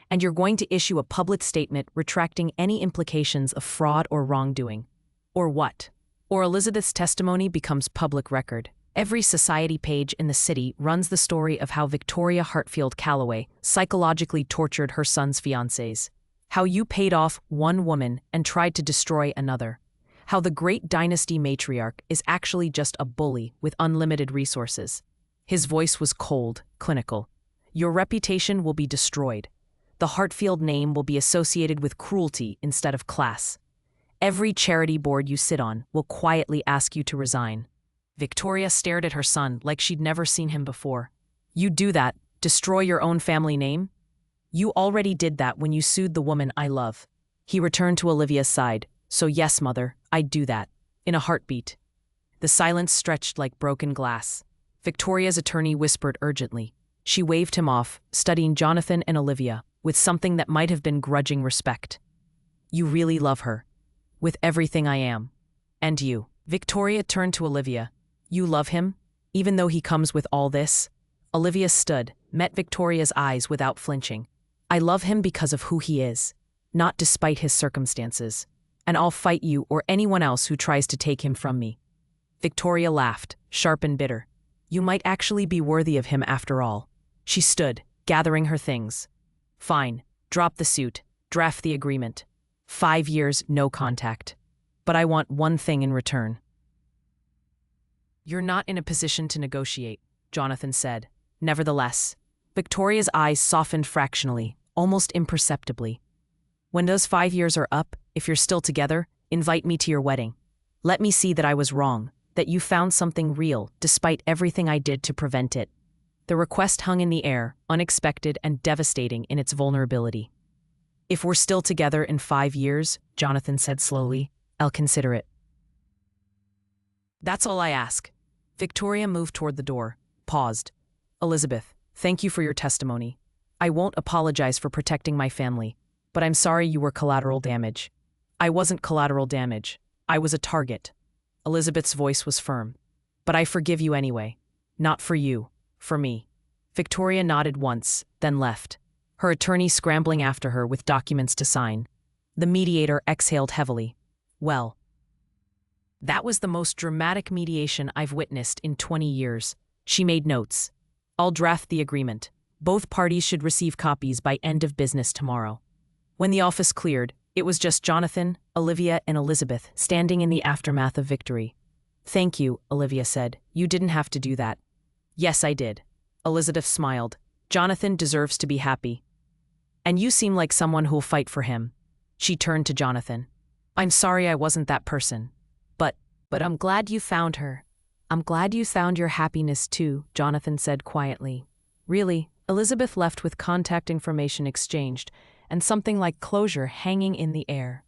S1: And you're going to issue a public statement retracting any implications of fraud or wrongdoing. Or what? Or Elizabeth's testimony becomes public record. Every society page in the city runs the story of how Victoria Heartfelt Calloway psychologically tortured her son's fiancés. How you paid off one woman and tried to destroy another. How the great dynasty matriarch is actually just a bully with unlimited resources." His voice was cold, clinical. "Your reputation will be destroyed. The Heartfelt name will be associated with cruelty instead of class. Every charity board you sit on will quietly ask you to resign." Victoria stared at her son like she'd never seen him before. "You do that, destroy your own family name? You already did that when you sued the woman I love." He returned to Olivia's side. "So yes, mother, I'd do that. In a heartbeat." The silence stretched like broken glass. Victoria's attorney whispered urgently. She waved him off, studying Jonathan and Olivia, with something that might have been grudging respect. "You really love her." "With everything I am." And you. Victoria turned to Olivia. You love him? Even though he comes with all this? Olivia stood, met Victoria's eyes without flinching. I love him because of who he is, not despite his circumstances. And I'll fight you or anyone else who tries to take him from me. Victoria laughed, sharp and bitter. You might actually be worthy of him after all. She stood, gathering her things. Fine, drop the suit, draft the agreement. 5 years, no contact. But I want one thing in return. You're not in a position to negotiate, Jonathan said. Nevertheless, Victoria's eyes softened fractionally, almost imperceptibly. When those 5 years are up, if you're still together, invite me to your wedding. Let me see that I was wrong, that you found something real despite everything I did to prevent it. The request hung in the air, unexpected and devastating in its vulnerability. If we're still together in 5 years, Jonathan said slowly, I'll consider it. That's all I ask. Victoria moved toward the door, paused. Elizabeth, thank you for your testimony. I won't apologize for protecting my family, but I'm sorry you were collateral damage. I wasn't collateral damage. I was a target. Elizabeth's voice was firm. But I forgive you anyway. Not for you, for me. Victoria nodded once, then left, her attorney scrambling after her with documents to sign. The mediator exhaled heavily. Well, that was the most dramatic mediation I've witnessed in 20 years. She made notes. I'll draft the agreement. Both parties should receive copies by end of business tomorrow. When the office cleared, it was just Jonathan, Olivia, and Elizabeth standing in the aftermath of victory. Thank you, Olivia said. You didn't have to do that. Yes, I did. Elizabeth smiled. Jonathan deserves to be happy. And you seem like someone who'll fight for him. She turned to Jonathan. I'm sorry I wasn't that person. But I'm glad you found her. I'm glad you found your happiness too, Jonathan said quietly. Really, Elizabeth left with contact information exchanged and something like closure hanging in the air.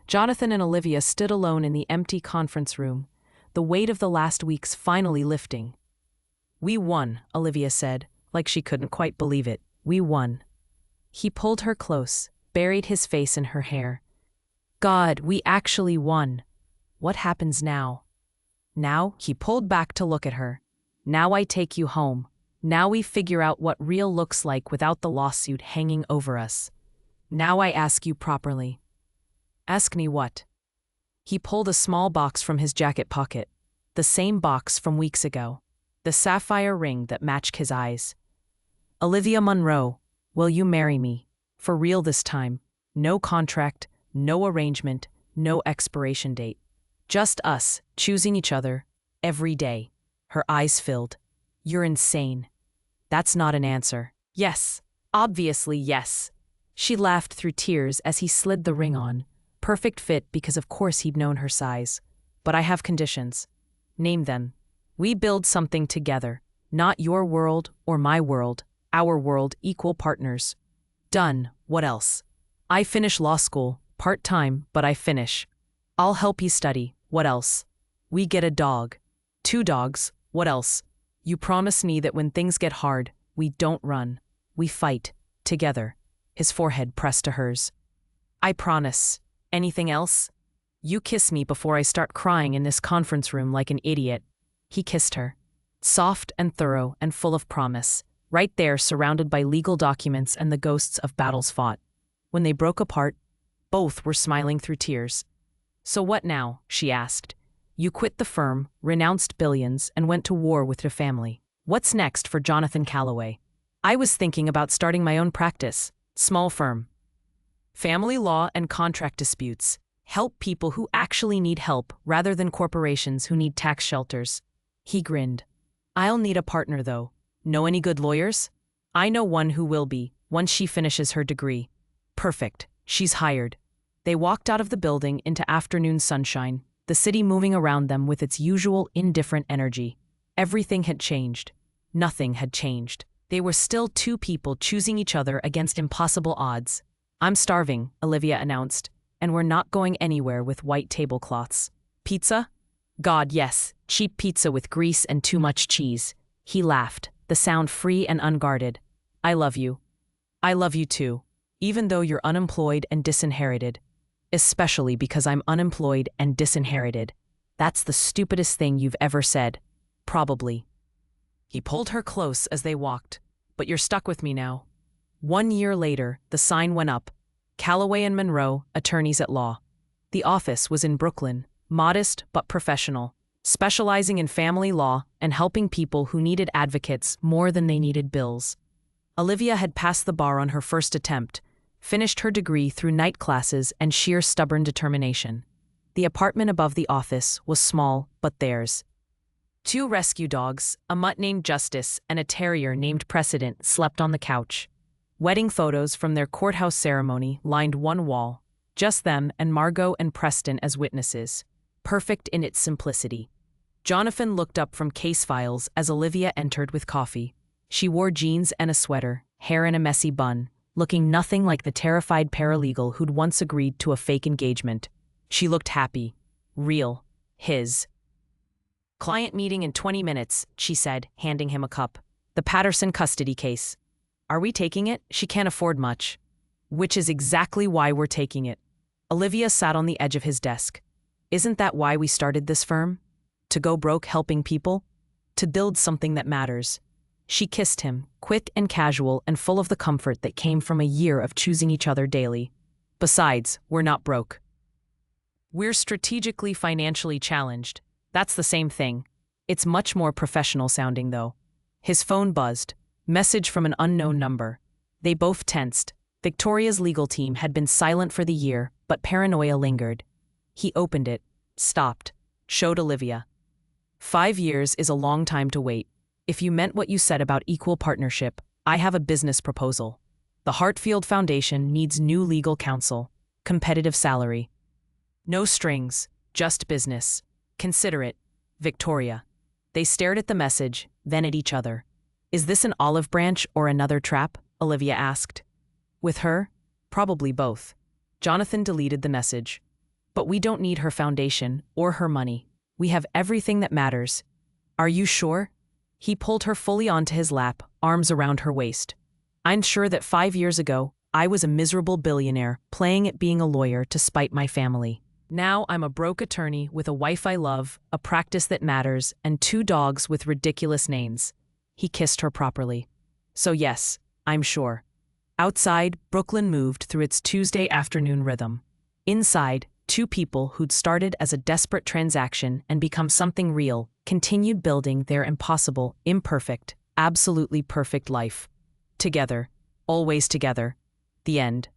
S1: Jonathan and Olivia stood alone in the empty conference room, the weight of the last weeks finally lifting. We won, Olivia said, like she couldn't quite believe it. We won. He pulled her close, buried his face in her hair. God, we actually won. What happens now? Now, he pulled back to look at her. Now I take you home. Now we figure out what real looks like without the lawsuit hanging over us. Now I ask you properly. Ask me what? He pulled a small box from his jacket pocket. The same box from weeks ago. The sapphire ring that matched his eyes. Olivia Monroe, will you marry me? For real this time. No contract, no arrangement, no expiration date. Just us, choosing each other, every day. Her eyes filled. You're insane. That's not an answer. Yes. Obviously, yes. She laughed through tears as he slid the ring on. Perfect fit because of course he'd known her size. But I have conditions. Name them. We build something together. Not your world or my world. Our world, equal partners. Done. What else? I finish law school, part-time, but I finish. I'll help you study. What else? We get a dog. 2 dogs. What else? You promise me that when things get hard, we don't run. We fight. Together. His forehead pressed to hers. I promise. Anything else? You kiss me before I start crying in this conference room like an idiot. He kissed her. Soft and thorough and full of promise. Right there, surrounded by legal documents and the ghosts of battles fought. When they broke apart, both were smiling through tears. So what now? She asked. You quit the firm, renounced billions, and went to war with your family. What's next for Jonathan Calloway? I was thinking about starting my own practice. Small firm. Family law and contract disputes. Help people who actually need help rather than corporations who need tax shelters. He grinned. I'll need a partner though. Know any good lawyers? I know one who will be, once she finishes her degree. Perfect. She's hired. They walked out of the building into afternoon sunshine, the city moving around them with its usual indifferent energy. Everything had changed. Nothing had changed. They were still 2 people choosing each other against impossible odds. I'm starving, Olivia announced, and we're not going anywhere with white tablecloths. Pizza? God, yes, cheap pizza with grease and too much cheese. He laughed, the sound free and unguarded. I love you. I love you too, even though you're unemployed and disinherited. especially because I'm unemployed and disinherited. That's the stupidest thing you've ever said. Probably. He pulled her close as they walked. But you're stuck with me now. 1 year later, the sign went up. Calloway and Monroe, attorneys at law. The office was in Brooklyn, modest but professional, specializing in family law and helping people who needed advocates more than they needed bills. Olivia had passed the bar on her first attempt, finished her degree through night classes and sheer stubborn determination. The apartment above the office was small, but theirs. 2 rescue dogs, a mutt named Justice and a terrier named Precedent, slept on the couch. Wedding photos from their courthouse ceremony lined one wall, just them and Margot and Preston as witnesses, perfect in its simplicity. Jonathan looked up from case files as Olivia entered with coffee. She wore jeans and a sweater, hair in a messy bun, looking nothing like the terrified paralegal who'd once agreed to a fake engagement. She looked happy. Real. His. "Client meeting in 20 minutes, she said, handing him a cup. "The Patterson custody case." "Are we taking it? She can't afford much." "Which is exactly why we're taking it." Olivia sat on the edge of his desk. "Isn't that why we started this firm? To go broke helping people? To build something that matters." She kissed him, quick and casual and full of the comfort that came from a year of choosing each other daily. "Besides, we're not broke. We're strategically financially challenged. That's the same thing. It's much more professional sounding, though." His phone buzzed. Message from an unknown number. They both tensed. Victoria's legal team had been silent for the year, but paranoia lingered. He opened it, stopped, showed Olivia. 5 years is a long time to wait. If you meant what you said about equal partnership, I have a business proposal. The Hartfield Foundation needs new legal counsel. Competitive salary. No strings, just business. Consider it. Victoria. They stared at the message, then at each other. "Is this an olive branch or another trap?" Olivia asked. "With her? Probably both." Jonathan deleted the message. "But we don't need her foundation or her money. We have everything that matters." "Are you sure?" He pulled her fully onto his lap, arms around her waist. "I'm sure that 5 years ago, I was a miserable billionaire playing at being a lawyer to spite my family. Now I'm a broke attorney with a wife I love, a practice that matters, and 2 dogs with ridiculous names." He kissed her properly. "So yes, I'm sure." Outside, Brooklyn moved through its Tuesday afternoon rhythm. Inside, 2 people who'd started as a desperate transaction and become something real continued building their impossible, imperfect, absolutely perfect life. Together. Always together. The end.